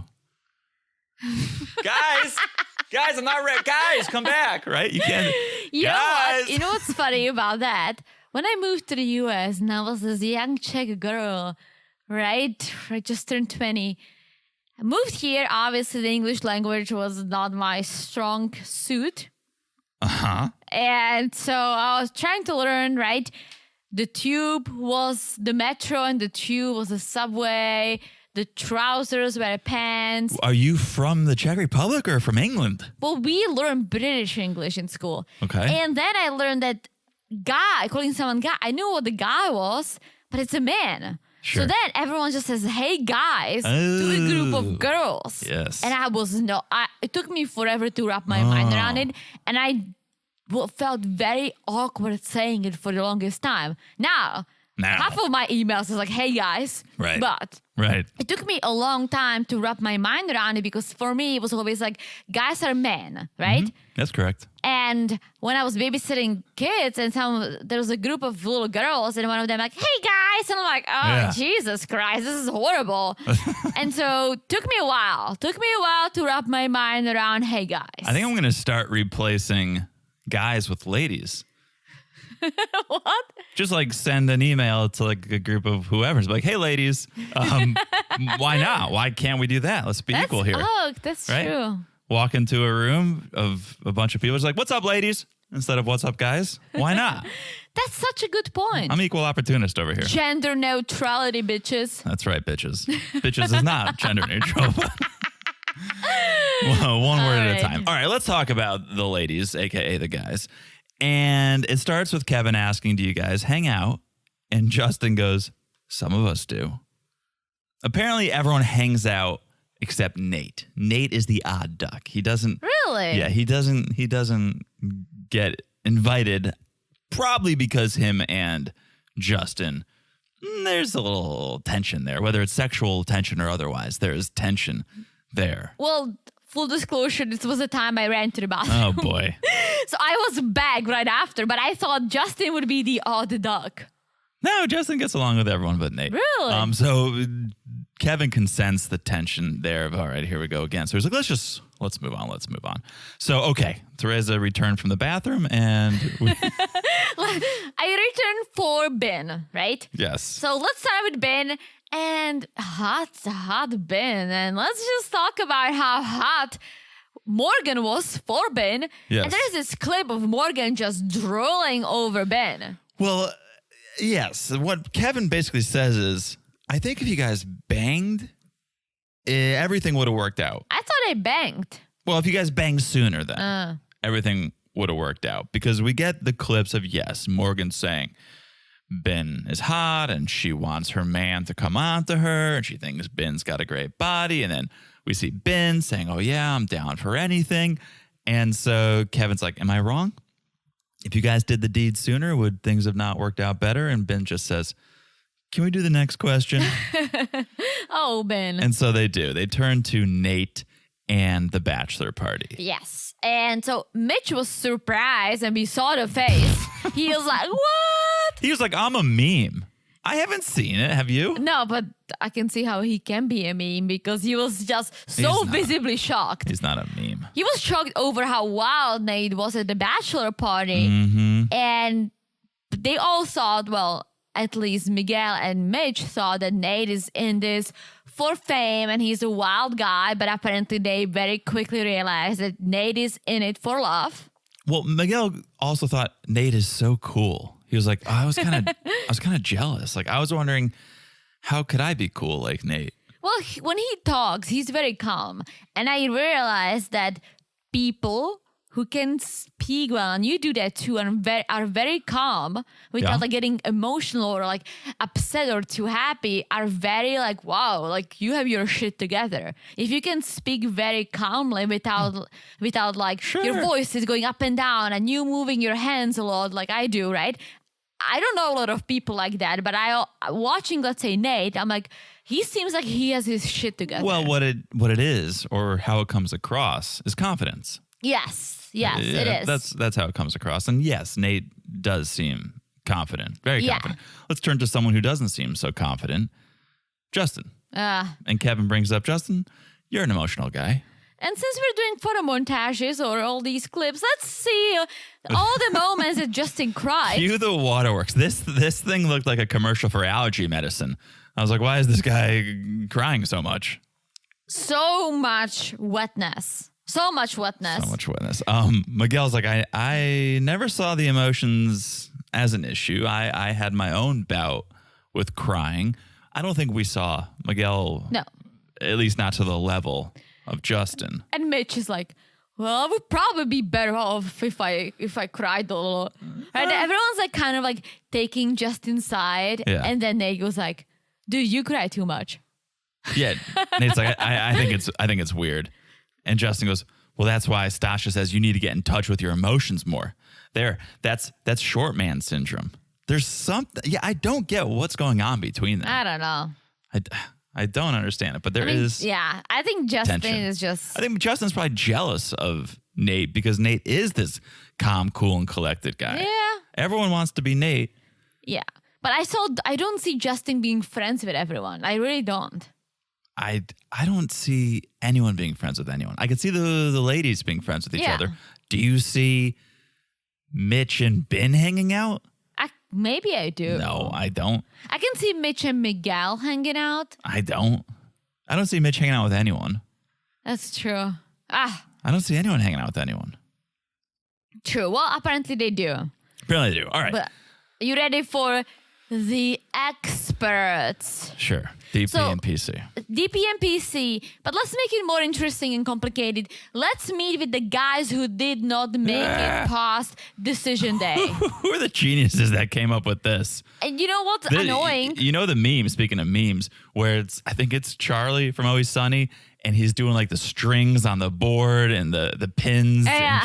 Guys, I'm not ready. Guys, come back, right? You can't. You know guys. what? You know what's funny about that? When I moved to the US and I was this young Czech girl, right? I just turned 20. I moved here. Obviously, the English language was not my strong suit. Uh-huh. And so I was trying to learn, right? The tube was the metro and the tube was the subway. the trousers, wear pants. Are you from the Czech Republic or from England? Well, we learned British English in school. Okay. And then I learned that guy, calling someone guy, I knew what the guy was, but it's a man. Sure. So then everyone just says, hey guys, to a group of girls. Yes. And it took me forever to wrap my mind around it. And I felt very awkward saying it for the longest time. Now, half of my emails is like, hey guys. Right. But Right. it took me a long time to wrap my mind around it because for me, it was always like, guys are men, right? That's correct. And when I was babysitting kids and there was a group of little girls and one of them like, hey guys. And I'm like, oh, Jesus Christ, this is horrible. And so took me a while to wrap my mind around, hey guys. I think I'm going to start replacing guys with ladies. What? Just like send an email to like a group of whoever's like, hey, ladies, why not? Why can't we do that? Let's be equal here. Oh, that's right? true. Walk into a room of a bunch of people. It's like, what's up, ladies? Instead of what's up, guys? Why not? That's such a good point. I'm equal opportunist over here. Gender neutrality, bitches. That's right, bitches. Bitches is not gender neutral. Well, one word at a time. All right, let's talk about the ladies, a.k.a. the guys. And it starts with Kevin asking, do you guys hang out? And Justin goes, some of us do. Apparently, everyone hangs out except Nate. Nate is the odd duck. He doesn't. Really? Yeah, he doesn't get invited, probably because him and Justin, there's a little tension there, whether it's sexual tension or otherwise. There is tension there. Well, full disclosure, this was the time I ran to the bathroom. Oh, boy. So I was back right after, but I thought Justin would be the odd duck. No, Justin gets along with everyone but Nate. Really? So Kevin can sense the tension there of, all right, here we go again. So he's like, let's move on. So, okay, Teresa returned from the bathroom and I returned for Ben, right? yes. So let's start with Ben and hot Ben. And let's just talk about how hot Morgan was for Ben. Yes. And there's this clip of Morgan just drooling over Ben. Well, yes. What Kevin basically says is, I think if you guys banged, everything would have worked out. I thought I banged. Well, if you guys banged sooner, then everything would have worked out. Because we get the clips of, yes, Morgan saying Ben is hot and she wants her man to come on to her and she thinks Ben's got a great body. And then we see Ben saying, oh, yeah, I'm down for anything. And so Kevin's like, am I wrong? If you guys did the deed sooner, would things have not worked out better? And Ben just says, can we do the next question? Oh, Ben. And so they do. They turn to Nate and the bachelor party. Yes. And so Mitch was surprised and we saw the face. He was like, what? He was like, I'm a meme. I haven't seen it. Have you? No, but I can see how he can be a meme because he was just so visibly shocked. He's not a meme. He was shocked over how wild Nate was at the bachelor party. Mm-hmm. And they all thought, well, at least Miguel and Mitch thought that Nate is in this for fame and he's a wild guy. But apparently they very quickly realized that Nate is in it for love. Well, Miguel also thought Nate is so cool. He was like, I was kind of jealous. Like, I was wondering, how could I be cool like Nate? Well, when he talks, he's very calm. And I realized that people who can speak well, and you do that too, and are very calm without like getting emotional or like upset or too happy, are very like, wow, like you have your shit together. If you can speak very calmly without like your voice is going up and down and you moving your hands a lot like I do, right? I don't know a lot of people like that, but watching, let's say, Nate, I'm like, he seems like he has his shit together. Well, what it is, or how it comes across, is confidence. Yes, it is. That's how it comes across. And yes, Nate does seem confident, very confident. Let's turn to someone who doesn't seem so confident, Justin. And Kevin brings up, Justin, you're an emotional guy. And since we're doing photo montages or all these clips, let's see all the moments that Justin cried. Cue the waterworks. This thing looked like a commercial for allergy medicine. I was like, why is this guy crying so much? So much wetness. Miguel's like, I never saw the emotions as an issue. I had my own bout with crying. I don't think we saw Miguel, No. at least not to the level of Justin. And Mitch is like, well, I would probably be better off if I cried a little. And everyone's like kind of like taking Justin's side. Yeah. And then Nate goes like, dude, you cry too much. Yeah, Nate's like, I think it's weird, and Justin goes, well, that's why Stasha says you need to get in touch with your emotions more. That's short man syndrome. There's something. Yeah, I don't get what's going on between them. I don't know. I don't understand it, but there is. Yeah, I think Justin tension. is just. I think Justin's probably jealous of Nate because Nate is this calm, cool, and collected guy. Yeah. Everyone wants to be Nate. Yeah. But I don't see Justin being friends with everyone. I really don't. I don't see anyone being friends with anyone. I could see the ladies being friends with each Yeah. other. Do you see Mitch and Ben hanging out? Maybe I do. No, I don't. I can see Mitch and Miguel hanging out. I don't see Mitch hanging out with anyone. That's true. I don't see anyone hanging out with anyone. True. Well, apparently they do. Apparently they do. All right. But you ready for the experts? Sure. DP and PC. DP and PC, but let's make it more interesting and complicated. Let's meet with the guys who did not make it past decision day. Who are the geniuses that came up with this? And you know what's annoying? You know the meme, speaking of memes, where I think it's Charlie from Always Sunny, and he's doing like the strings on the board and the pins. Yeah.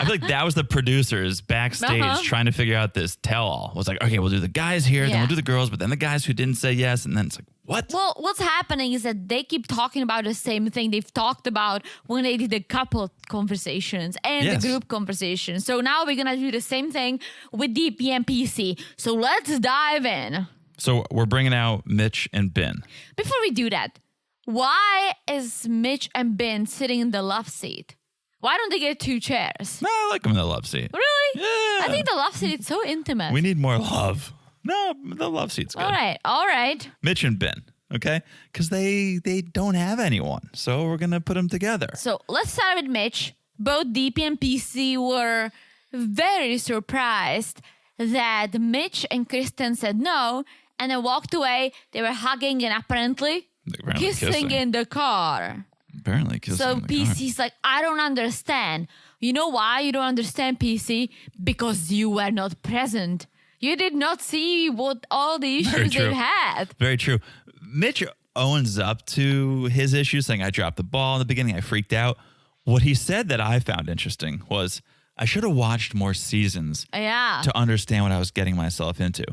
I feel like that was the producers backstage trying to figure out this tell-all. Was like, okay, we'll do the guys here, then Yeah. we'll do the girls, but then the guys who didn't say yes, and then it's like, what? Well, what's happening is that they keep talking about the same thing they've talked about when they did the couple conversations and Yes. the group conversations. So now we're going to do the same thing with DP and PC. So let's dive in. So we're bringing out Mitch and Ben. Before we do that, why is Mitch and Ben sitting in the love seat? Why don't they get two chairs? No, I like them in the love seat. Really? Yeah. I think the love seat is so intimate. We need more love. No, the love seat's good. All right. Mitch and Ben, okay? Because they don't have anyone. So we're going to put them together. So let's start with Mitch. Both DP and PC were very surprised that Mitch and Kristen said no and then walked away. They were hugging and apparently kissing in the car. Apparently kissing So in the car. PC's like, I don't understand. You know why you don't understand, PC? Because you were not present. You did not see what all the issues true. they've had. Very true. Mitch owns up to his issues, saying, I dropped the ball in the beginning. I freaked out. What he said that I found interesting was, I should have watched more seasons Yeah. to understand what I was getting myself into.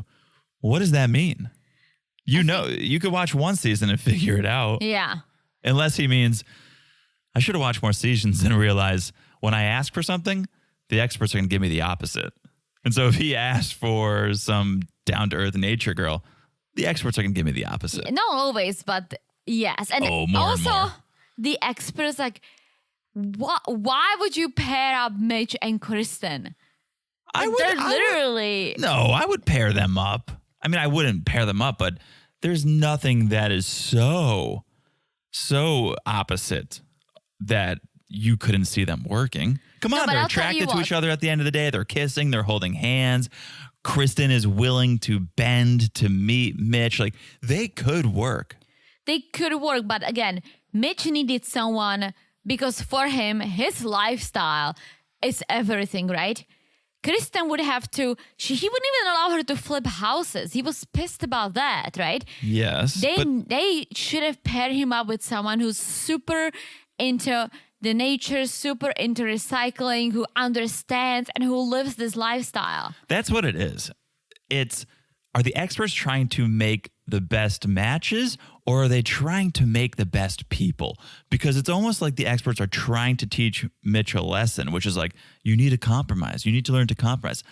What does that mean? You could watch one season and figure it out. Yeah. Unless he means, I should have watched more seasons and realize when I ask for something, the experts are going to give me the opposite. And so if he asked for some down-to-earth nature girl, the experts are going to give me the opposite. Not always, but yes. And Oh, more and also, more. the experts like, why would you pair up Mitch and Kristen? They're literally. No, I would pair them up. I mean, I wouldn't pair them up, but there's nothing that is so opposite that you couldn't see them working. Come on, but they're I'll tell you attracted to what. each other at the end of the day. They're kissing, they're holding hands. Kristen is willing to bend to meet Mitch. Like, they could work. They could work, but again, Mitch needed someone because for him, his lifestyle is everything, right? Kristen would have to, he wouldn't even allow her to flip houses. He was pissed about that, right? Yes. They should have paired him up with someone who's super into the nature, super into recycling, who understands and who lives this lifestyle. That's what it is. Are the experts trying to make the best matches, or are they trying to make the best people? Because it's almost like the experts are trying to teach Mitch a lesson, which is like, you need to compromise. You need to learn to compromise.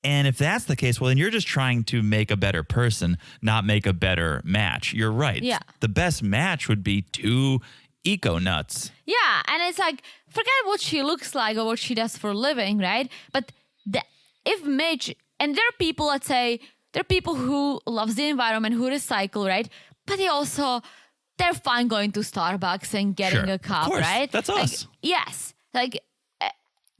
And if that's the case, well, then you're just trying to make a better person, not make a better match. You're right. Yeah. The best match would be two eco nuts. Yeah, and it's like, forget what she looks like or what she does for a living, right? But if Mitch, and there are people, let's say, there are people who loves the environment, who recycle, right? But they're fine going to Starbucks and getting Sure. a cup, Of course. right? That's Like, us. yes. Like,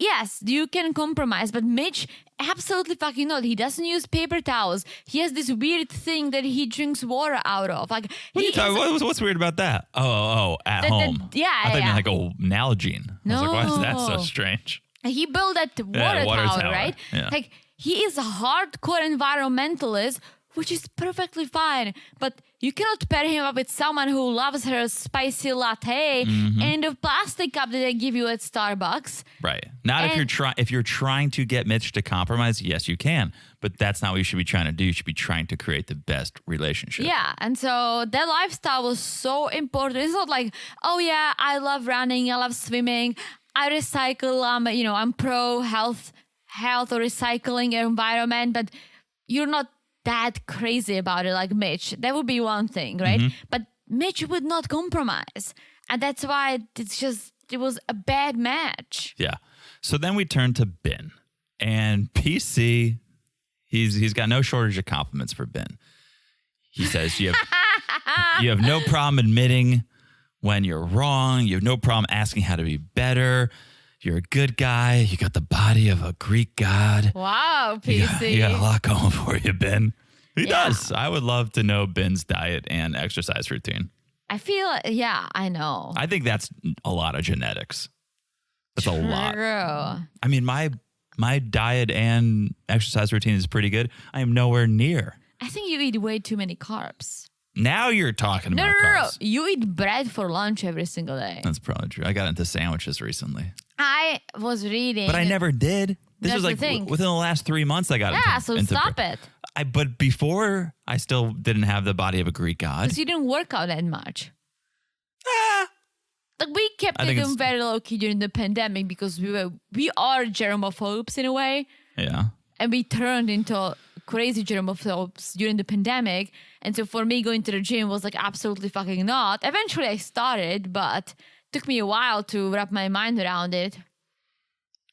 yes, you can compromise, but Mitch absolutely fucking not. He doesn't use paper towels. He has this weird thing that he drinks water out of. Like, What are you talking? What's weird about that? Oh, at home. yeah, I thought you yeah. meant like a Nalgene. I was like, why is that so No. strange? He built that Yeah, water tower, tower. right? Yeah. Like, he is a hardcore environmentalist, which is perfectly fine. But you cannot pair him up with someone who loves her spicy latte in the plastic cup that they give you at Starbucks. Right. Not if you're trying to get Mitch to compromise, yes, you can. But that's not what you should be trying to do. You should be trying to create the best relationship. Yeah, and so that lifestyle was so important. It's not like, oh yeah, I love running, I love swimming, I recycle. I'm pro health or recycling environment, but you're not that crazy about it like Mitch. That would be one thing, right? But Mitch would not compromise, and that's why it was a bad match. Yeah. So then we turn to Ben, and PC. He's got no shortage of compliments for Ben. He says you have no problem admitting when you're wrong. You have no problem asking how to be better. You're a good guy. You got the body of a Greek god. Wow, PC. You got a lot going for you, Ben. He Yeah. does. I would love to know Ben's diet and exercise routine. I feel, yeah, I know. I think that's a lot of genetics. That's a lot. True. I mean, my diet and exercise routine is pretty good. I am nowhere near. I think you eat way too many carbs. Now you're talking No, about no, no, no. carbs. You eat bread for lunch every single day. That's probably true. I got into sandwiches recently, I was reading. but I never did. This That's was the like thing. within the last 3 months I got Yeah, into so into stop bread. it. But before, I still didn't have the body of a Greek god. Because you didn't work out that much. Ah, Like, we kept I think it it's- very low key during the pandemic because we are germophobes in a way, yeah. and we turned into crazy germophobes during the pandemic. And so for me, going to the gym was like absolutely fucking not. Eventually, I started, but took me a while to wrap my mind around it.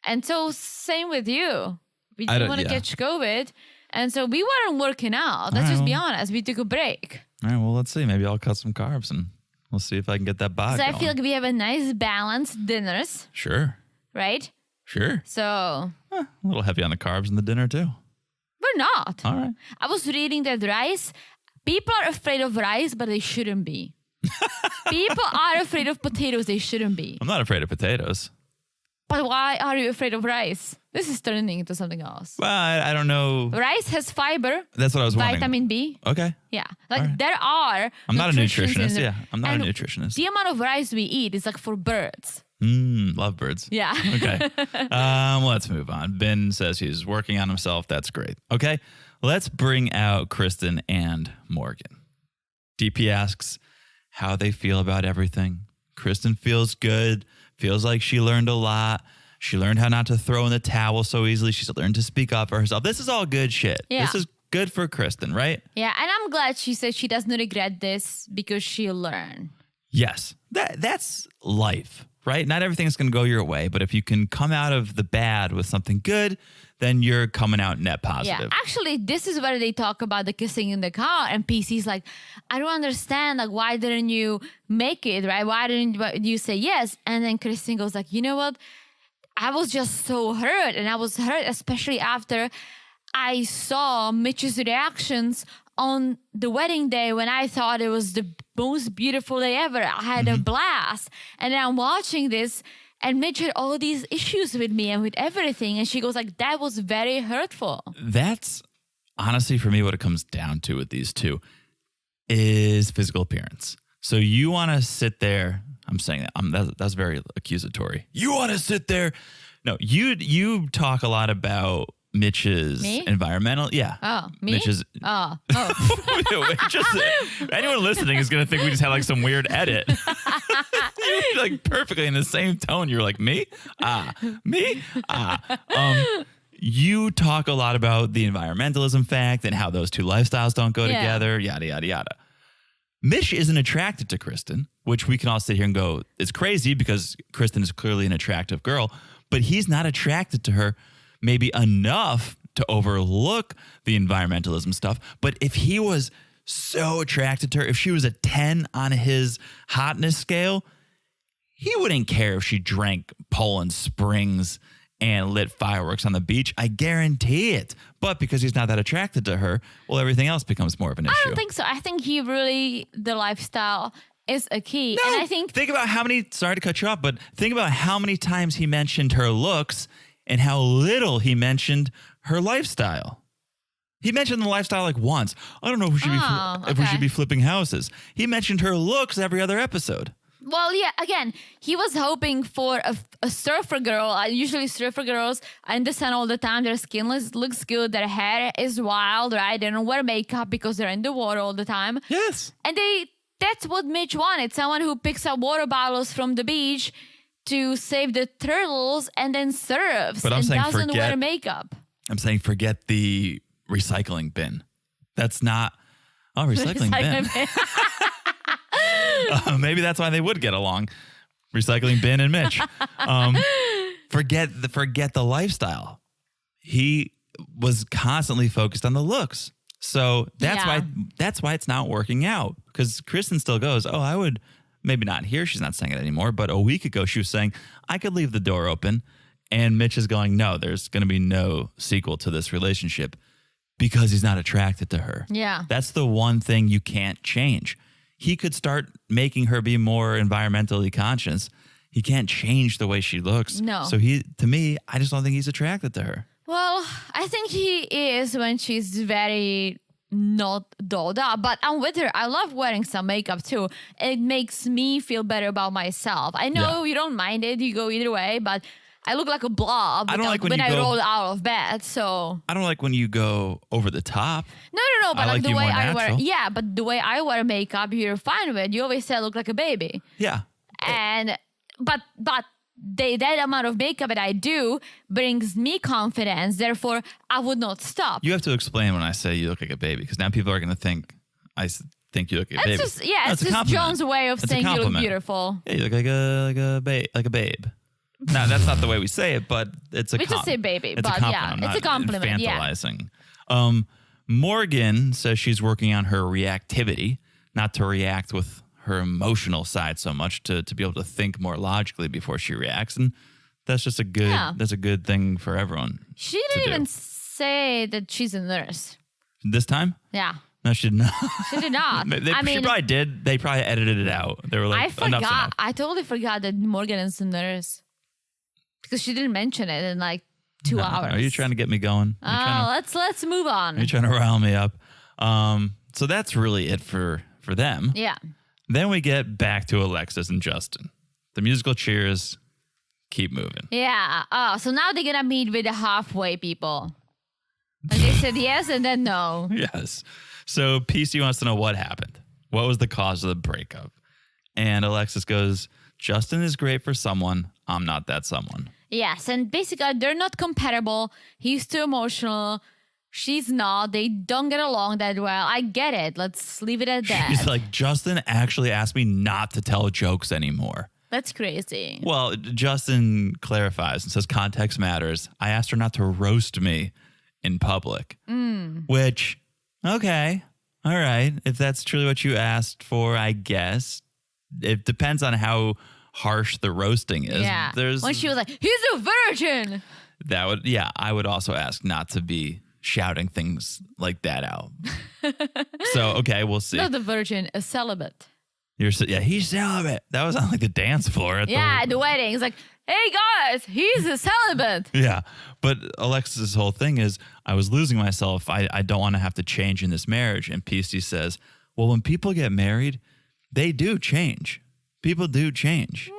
And so same with you. We I didn't don't- want to yeah. catch COVID, and so we weren't working out. Let's All just right, be well. honest. We took a break. All right, well, let's see. Maybe I'll cut some carbs and we'll see if I can get that bod So I going. feel like we have a nice balanced dinners, Sure. right? Sure. So A little heavy on the carbs in the dinner, too. we're not. All right. I was reading that rice, people are afraid of rice, but they shouldn't be. People are afraid of potatoes, they shouldn't be. I'm not afraid of potatoes. But why are you afraid of rice? This is turning into something else. Well, I don't know. Rice has fiber, That's what I was wondering. vitamin B. Okay. Yeah. Like, All right. there are. I'm not a nutritions in nutritionist. the- Yeah, I'm not a and nutritionist. The amount of rice we eat is like for birds. Lovebirds. Yeah. Okay. Let's move on. Ben says he's working on himself. That's great. Okay. Let's bring out Kristen and Morgan. DP asks how they feel about everything. Kristen feels good, feels like she learned a lot. She learned how not to throw in the towel so easily. She's learned to speak up for herself. This is all good shit. Yeah. This is good for Kristen, right? Yeah. And I'm glad she said she doesn't regret this because she learned. Yes. That's life, right? Not everything's going to go your way, but if you can come out of the bad with something good, then you're coming out net positive. Yeah, actually, this is where they talk about the kissing in the car, and PC's like, I don't understand, like, why didn't you make it, right? Why didn't you say yes? And then Kristen goes like, you know what? I was just so hurt, and I was hurt, especially after I saw Mitch's reactions on the wedding day when I thought it was the most beautiful day ever. I had a blast, and then I'm watching this, and Mitch had all these issues with me and with everything. And she goes like, that was very hurtful. That's honestly for me what it comes down to with these two is physical appearance. So you want to sit there. I'm saying that. That's very accusatory. You want to sit there. No, you talk a lot about Mitch's Me? environmental. Yeah. Oh, me? Mitch's. Oh. Anyone listening is going to think we just had like some weird edit. You're like perfectly in the same tone. You're like, me? Me? You talk a lot about the environmentalism fact and how those two lifestyles don't go Yeah. together, yada, yada, yada. Mitch isn't attracted to Kristen, which we can all sit here and go, it's crazy because Kristen is clearly an attractive girl, but he's not attracted to her maybe enough to overlook the environmentalism stuff. But if he was so attracted to her, if she was a 10 on his hotness scale, he wouldn't care if she drank Poland Springs and lit fireworks on the beach. I guarantee it. But because he's not that attracted to her, well, everything else becomes more of an issue. I don't think so. I think the lifestyle is a key. No, and I think think about how many, sorry to cut you off, but think about how many times he mentioned her looks and how little he mentioned her lifestyle. He mentioned the lifestyle like once. I don't know if we should be flipping houses. He mentioned her looks every other episode. Well, yeah, again, he was hoping for a surfer girl. Usually surfer girls in the sun all the time. Their skin looks good. Their hair is wild, right? They don't wear makeup because they're in the water all the time. Yes. And that's what Mitch wanted. Someone who picks up water bottles from the beach to save the turtles and then surfs But I'm and saying doesn't wear makeup. I'm saying forget the recycling bin. That's not... Oh, recycling bin. Maybe that's why they would get along. Recycling bin and Mitch. Forget the lifestyle. He was constantly focused on the looks. So that's why it's not working out. Because Kristen still goes, oh, I would, maybe not here. She's not saying it anymore. But a week ago, she was saying, I could leave the door open. And Mitch is going, no, there's going to be no sequel to this relationship because he's not attracted to her. Yeah. That's the one thing you can't change. He could start making her be more environmentally conscious. He can't change the way she looks. No. So to me, I just don't think he's attracted to her. Well, I think he is when she's very not dolled up. But I'm with her. I love wearing some makeup too. It makes me feel better about myself. I know you don't mind it. You go either way, but I look like a blob when I roll out of bed. So I don't like when you go over the top. No. But I like the you way more I wear, natural. but the way I wear makeup, you're fine with. You always say I look like a baby. Yeah. And but that amount of makeup that I do brings me confidence. Therefore, I would not stop. You have to explain when I say you look like a babe because now people are going to think think you look like a baby. It's just John's way of saying you look beautiful. Yeah, you look like a babe. No, that's not the way we say it, but it's a we just say baby, it's but a compliment. it's a compliment. Infantilizing. Morgan says she's working on her reactivity, not to react with her emotional side so much, to be able to think more logically before she reacts, and that's just a good thing for everyone. She didn't even say that she's a nurse this time. Yeah. No, she did not. She did not. She probably did. They probably edited it out. They were like, I forgot. I totally forgot that Morgan is a nurse because she didn't mention it in like 2 hours. Are you trying to get me going? Let's move on. Are you trying to rile me up? So that's really it for them. Yeah. Then we get back to Alexis and Justin. The musical chairs keep moving. Yeah. Oh, so now they're gonna meet with the halfway people. And they said yes and then no. Yes. So PC wants to know what happened. What was the cause of the breakup? And Alexis goes, Justin is great for someone. I'm not that someone. Yes. And basically, they're not compatible. He's too emotional. She's not. They don't get along that well. I get it. Let's leave it at that. She's like, Justin actually asked me not to tell jokes anymore. That's crazy. Well, Justin clarifies and says context matters. I asked her not to roast me in public, which, okay, all right. If that's truly what you asked for, I guess it depends on how harsh the roasting is. Yeah. When she was like, he's a virgin. I would also ask not to be shouting things like that out. So, okay, we'll see. Not the virgin, a celibate. He's celibate. That was on like the dance floor at the wedding. It's like, hey guys, he's a celibate. Yeah. But Alexis' whole thing is, I was losing myself. I don't want to have to change in this marriage. And PC says, well, when people get married, they do change. People do change.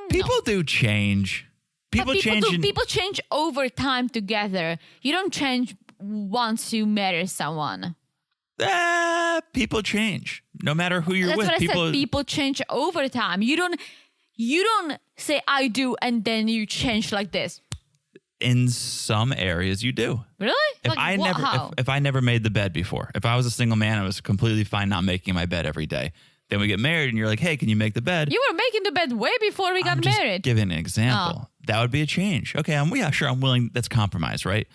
People do change. People change over time together. You don't change once you marry someone. People change. No matter who you're with. That's what I said. People change over time. You don't say I do and then you change like this. In some areas you do. Really? If I never made the bed before, if I was a single man, I was completely fine not making my bed every day. Then we get married and you're like, hey, can you make the bed? You were making the bed way before we got married. Giving an example. That would be a change. Okay, I'm willing. That's compromise, right?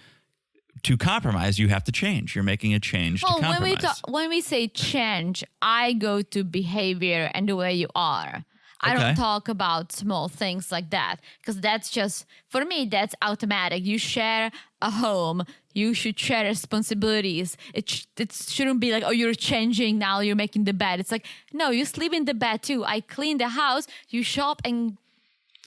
To compromise, you have to change. You're making a change to compromise. When we say change, I go to behavior and the way you are. I Okay. don't talk about small things like that because that's just, for me, that's automatic. You share a home. You should share responsibilities. It shouldn't be like, oh, you're changing now, you're making the bed. It's like, no, you sleep in the bed too. I clean the house, you shop and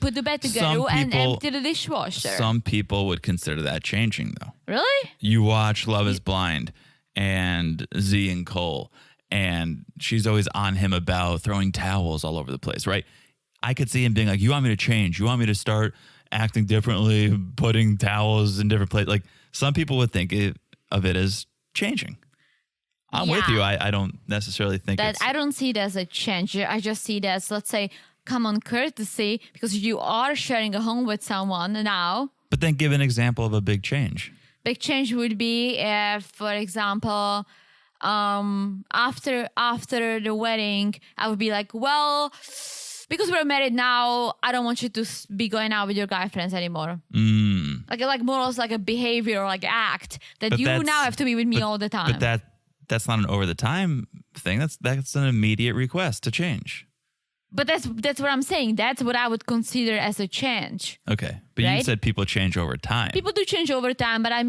put the bed together and empty the dishwasher. Some people would consider that changing, though. Really? You watch Love is Blind and Z and Cole, and she's always on him about throwing towels all over the place, right? I could see him being like, you want me to change? You want me to start acting differently, putting towels in different places? Like, some people would think of it as changing. I'm with you. I don't necessarily think that. I don't see it as a change. I just see it as, let's say, common courtesy because you are sharing a home with someone now. But then give an example of a big change. Big change would be if, for example, after the wedding, I would be like, well, because we're married now, I don't want you to be going out with your guy friends anymore. Like more or less like a behavior or like act that But you that's- now have to be with me all the time. But that's not an over the time thing. That's an immediate request to change. But that's what I'm saying. That's what I would consider as a change. Okay. But you Right? said people change over time. People do change over time, but I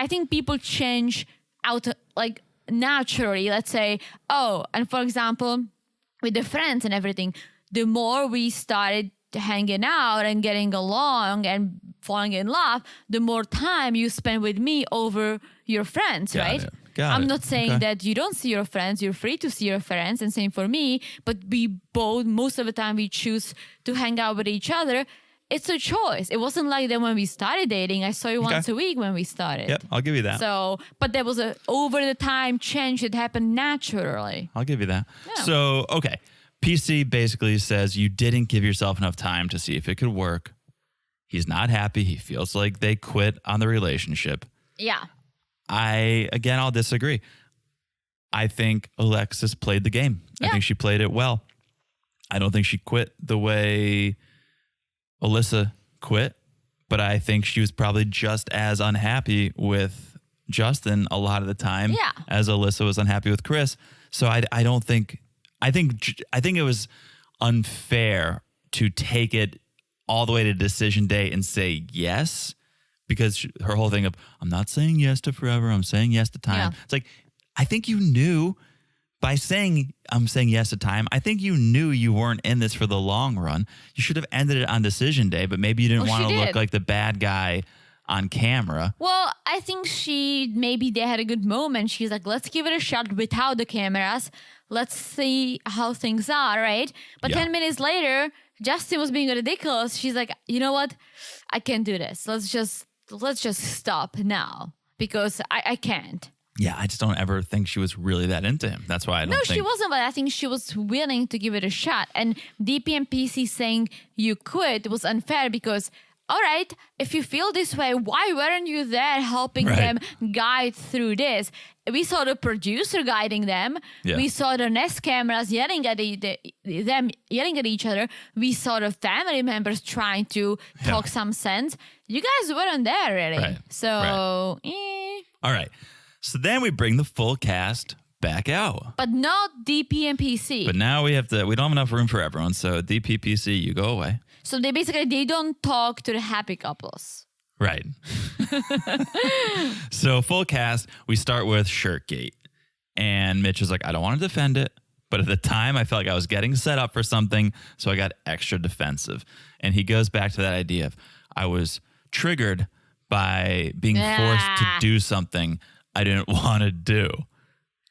think people change out like naturally. Let's say, and for example, with the friends and everything, the more we started hanging out and getting along and falling in love, the more time you spend with me over your friends, Got right? it. Got I'm it. not saying Okay. that you don't see your friends. You're free to see your friends, and same for me. But we both, most of the time, we choose to hang out with each other. It's a choice. It wasn't like that when we started dating. I saw you once a week when we started. Yep, I'll give you that. So, but there was a over the time change that happened naturally. I'll give you that. Yeah. So, okay. PC basically says you didn't give yourself enough time to see if it could work. He's not happy. He feels like they quit on the relationship. Yeah. I'll disagree. I think Alexis played the game. Yeah. I think she played it well. I don't think she quit the way Alyssa quit, but I think she was probably just as unhappy with Justin a lot of the time as Alyssa was unhappy with Chris. So I think it was unfair to take it all the way to decision day and say yes, because her whole thing of, I'm not saying yes to forever, I'm saying yes to time. Yeah. It's like, I think you knew by saying I'm saying yes to time, I think you knew you weren't in this for the long run. You should have ended it on decision day, but maybe you didn't want to look like the bad guy on camera. Well, I think maybe they had a good moment. She's like, let's give it a shot without the cameras. Let's see how things are, right? But 10 minutes later, Justin was being ridiculous. She's like, you know what? I can't do this. Let's just stop now because I can't. Yeah, I just don't ever think she was really that into him. That's why I don't think. No, she wasn't, but I think she was willing to give it a shot. And DP and PC saying you quit was unfair because, all right, if you feel this way, why weren't you there helping them guide through this? We saw the producer guiding them. Yeah. We saw the Nest cameras yelling at them yelling at each other. We saw the family members trying to talk some sense. You guys weren't there really. Right. So, All right. So then we bring the full cast back out. But not DP and PC. But now we don't have enough room for everyone. So DP, PC, you go away. So they don't talk to the happy couples. Right. So full cast, we start with Shirtgate. And Mitch is like, I don't want to defend it. But at the time, I felt like I was getting set up for something. So I got extra defensive. And he goes back to that idea of I was triggered by being forced to do something I didn't want to do.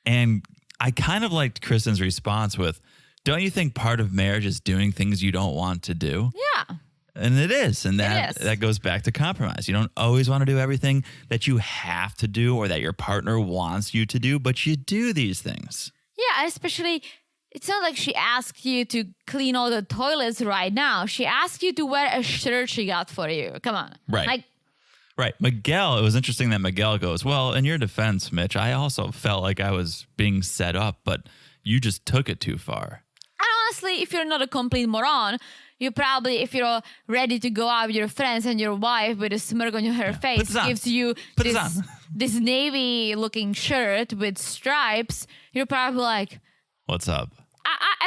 And I kind of liked Kristen's response with, don't you think part of marriage is doing things you don't want to do? Yeah. And it is. And that goes back to compromise. You don't always want to do everything that you have to do or that your partner wants you to do, but you do these things. Yeah, especially, it's not like she asked you to clean all the toilets right now. She asked you to wear a shirt she got for you. Come on. Right. Right. Miguel, it was interesting that Miguel goes, well, in your defense, Mitch, I also felt like I was being set up, but you just took it too far. And honestly, if you're not a complete moron, you probably, if you're ready to go out with your friends and your wife with a smirk on her face gives you this navy looking shirt with stripes, you're probably like, what's up?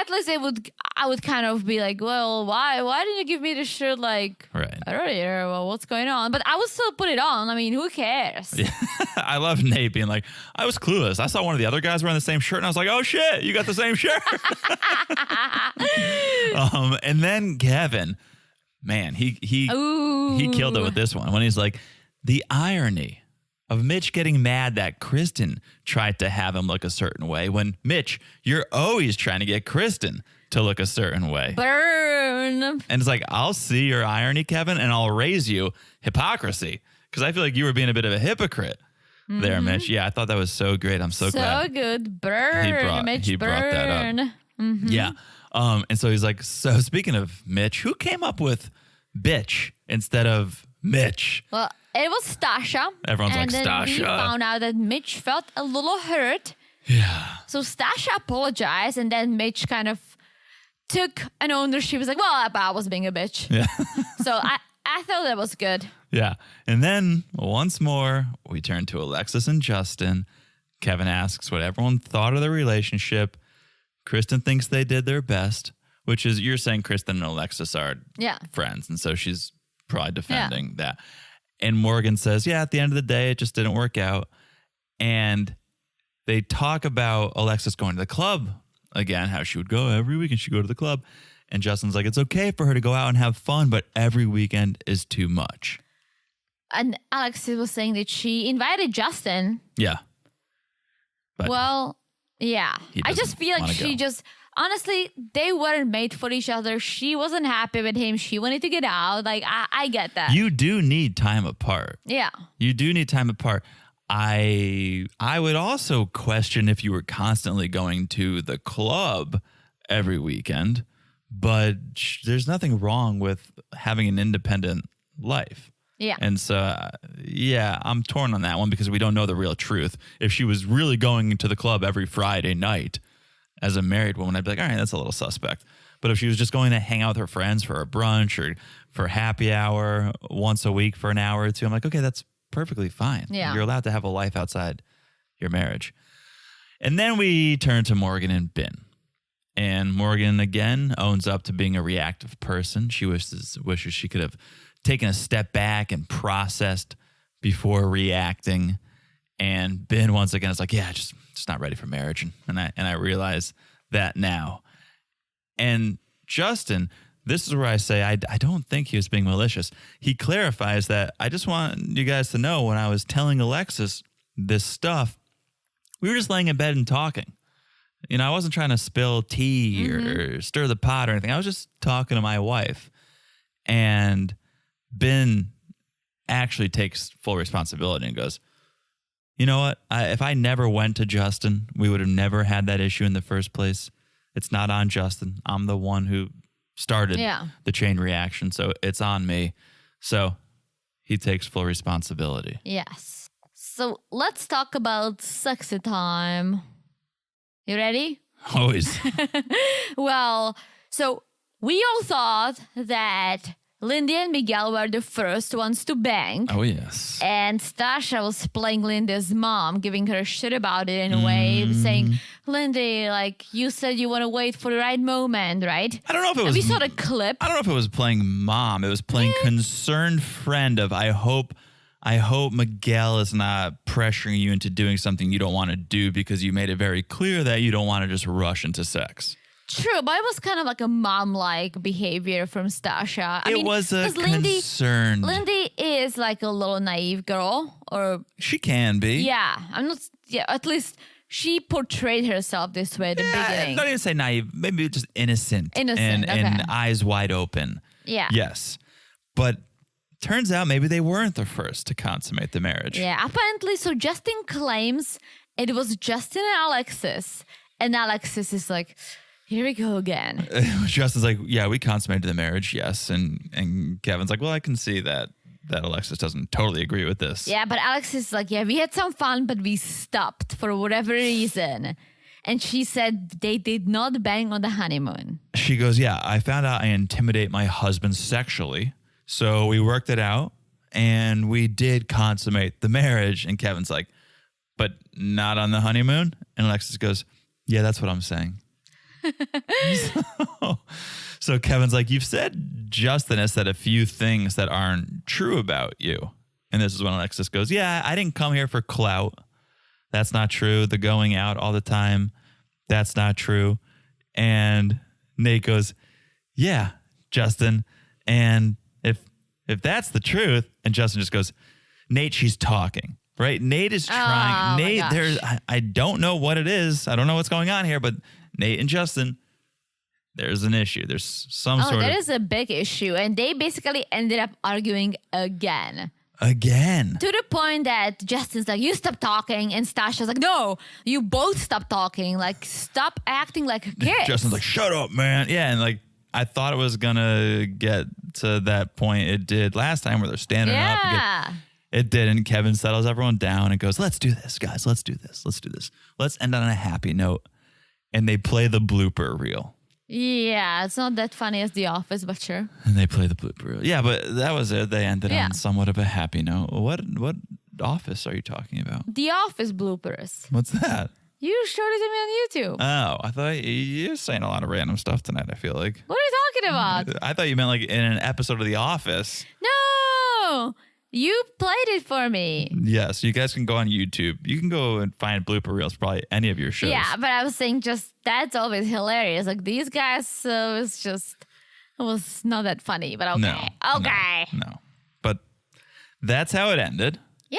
at at least I would kind of be like, well, why didn't you give me the shirt like Right. earlier? Well, what's going on? But I would still put it on. I mean, who cares? Yeah. I love Nate being like, I was clueless. I saw one of the other guys wearing the same shirt, and I was like, oh shit, you got the same shirt. And then Kevin, man, he killed it with this one when he's like, the irony of Mitch getting mad that Kristen tried to have him look a certain way when, Mitch, you're always trying to get Kristen to look a certain way. Burn. And it's like, I'll see your irony, Kevin, and I'll raise you hypocrisy. Because I feel like you were being a bit of a hypocrite there, Mitch. Yeah, I thought that was so great. I'm so glad. So good. Burn, Mitch, he burn. brought that up. Yeah. And so he's like, so speaking of Mitch, who came up with bitch instead of Mitch? Well, it was Stasha. Everyone's and like, then we Stasha. found out that Mitch felt a little hurt. Yeah. So Stasha apologized, and then Mitch kind of took an ownership. He was like, well, I was being a bitch. Yeah. So I thought that was good. Yeah. And then once more, we turn to Alexis and Justin. Kevin asks what everyone thought of the relationship. Kristen thinks they did their best, which is, you're saying Kristen and Alexis are friends. And so she's probably defending that. And Morgan says, yeah, at the end of the day, it just didn't work out. And they talk about Alexis going to the club again, how she would go every weekend. She'd go to the club. And Justin's like, it's okay for her to go out and have fun, but every weekend is too much. And Alexis was saying that she invited Justin. Yeah. But well, yeah. I just feel like she go. just, honestly, they weren't made for each other. She wasn't happy with him. She wanted to get out. Like, I get that. You do need time apart. Yeah. You do need time apart. I would also question if you were constantly going to the club every weekend, but there's nothing wrong with having an independent life. Yeah. And so, yeah, I'm torn on that one because we don't know the real truth. If she was really going to the club every Friday night as a married woman, I'd be like, all right, that's a little suspect. But if she was just going to hang out with her friends for a brunch or for happy hour once a week for an hour or two, I'm like, okay, that's perfectly fine. Yeah. You're allowed to have a life outside your marriage. And then we turn to Morgan and Ben. And Morgan, again, owns up to being a reactive person. She wishes she could have taken a step back and processed before reacting. And Ben, once again, is like, yeah, just not ready for marriage. And I realize that now. And Justin, this is where I say I don't think he was being malicious. He clarifies that I just want you guys to know when I was telling Alexis this stuff, we were just laying in bed and talking. You know, I wasn't trying to spill tea or stir the pot or anything. I was just talking to my wife. And Ben actually takes full responsibility and goes, you know what? If I never went to Justin, we would have never had that issue in the first place. It's not on Justin. I'm the one who started the chain reaction. So it's on me. So he takes full responsibility. Yes. So let's talk about sexy time. You ready? Always. Well, so we all thought that Lindy and Miguel were the first ones to bang. Oh, yes. And Stasha was playing Lindy's mom, giving her shit about it in a way, saying, Lindy, like, you said you want to wait for the right moment, right? I don't know if it was... And we saw the clip. I don't know if it was playing mom. It was playing concerned friend of, I hope Miguel is not pressuring you into doing something you don't want to do because you made it very clear that you don't want to just rush into sex. True, but it was kind of like a mom-like behavior from Stasha. It was a concern. Lindy is like a little naive girl, or she can be. Yeah, I'm not. Yeah, at least she portrayed herself this way at the beginning. Not even say naive, maybe just innocent. Innocent, and eyes wide open. Yeah. Yes, but turns out maybe they weren't the first to consummate the marriage. Yeah, apparently. So Justin claims it was Justin and Alexis, and Alexis is like, here we go again. Justin's like, yeah, we consummated the marriage, yes. And Kevin's like, well, I can see that Alexis doesn't totally agree with this. Yeah, but Alexis is like, yeah, we had some fun, but we stopped for whatever reason. And she said they did not bang on the honeymoon. She goes, yeah, I found out I intimidate my husband sexually. So we worked it out and we did consummate the marriage. And Kevin's like, but not on the honeymoon? And Alexis goes, yeah, that's what I'm saying. So Kevin's like, you've said Justin has said a few things that aren't true about you. And this is when Alexis goes, yeah, I didn't come here for clout. That's not true. The going out all the time. That's not true. And Nate goes, yeah, Justin. And if that's the truth, and Justin just goes, Nate, she's talking, right? Nate is trying. Nate, I don't know what it is. I don't know what's going on here, but Nate and Justin, there's an issue. There's some sort of. There is a big issue. And they basically ended up arguing again. Again. To the point that Justin's like, you stop talking. And Stasha's like, no, you both stop talking. Like, stop acting like kids. Justin's like, shut up, man. Yeah. And like, I thought it was going to get to that point. It did last time where they're standing up. It did. And Kevin settles everyone down and goes, let's do this, guys. Let's do this. Let's do this. Let's end on a happy note. And they play the blooper reel. Yeah, it's not that funny as The Office, but sure. And they play the blooper reel. Yeah, but that was it. They ended on somewhat of a happy note. What Office are you talking about? The Office bloopers. What's that? You showed it to me on YouTube. Oh, I thought you're saying a lot of random stuff tonight, I feel like. What are you talking about? I thought you meant like in an episode of The Office. No! You played it for me. Yes, you guys can go on YouTube. You can go and find blooper reels for probably any of your shows. Yeah, but I was saying just that's always hilarious. Like these guys, it was not that funny, but okay. No. But that's how it ended. Yeah.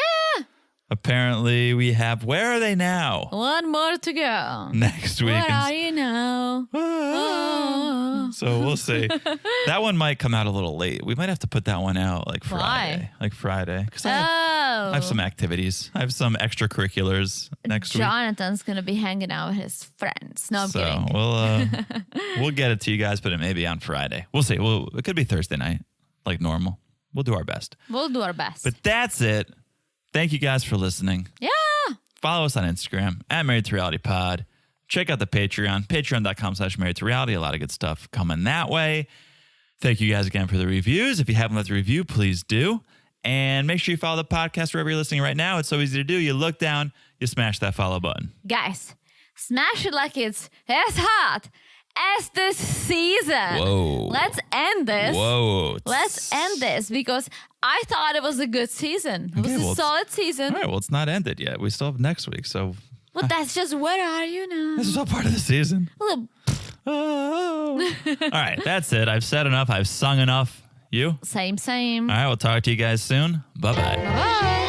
Apparently we have, where are they now? One more to go. Next week. Where are you now? So we'll see. That one might come out a little late. We might have to put that one out like Friday. Why? Like Friday. Because I have some activities. I have some extracurriculars next week. Jonathan's going to be hanging out with his friends. No, I'm kidding. We'll get it to you guys, but it may be on Friday. We'll see. It could be Thursday night, like normal. We'll do our best. We'll do our best. But that's it. Thank you guys for listening. Yeah. Follow us on Instagram at Married to Reality Pod. Check out the Patreon, patreon.com/married to reality. A lot of good stuff coming that way. Thank you guys again for the reviews. If you haven't left a review, please do. And make sure you follow the podcast wherever you're listening right now. It's so easy to do. You look down, you smash that follow button. Guys, smash it like it's as hot as this season. Whoa. Let's end this. Whoa. Let's end this because I thought it was a good season. It was a solid season. All right, well, it's not ended yet. We still have next week, so... Well, that's just where are you now? This is all part of the season. Oh. All right, that's it. I've said enough. I've sung enough. You? Same. All right, we'll talk to you guys soon. Bye-bye. Bye.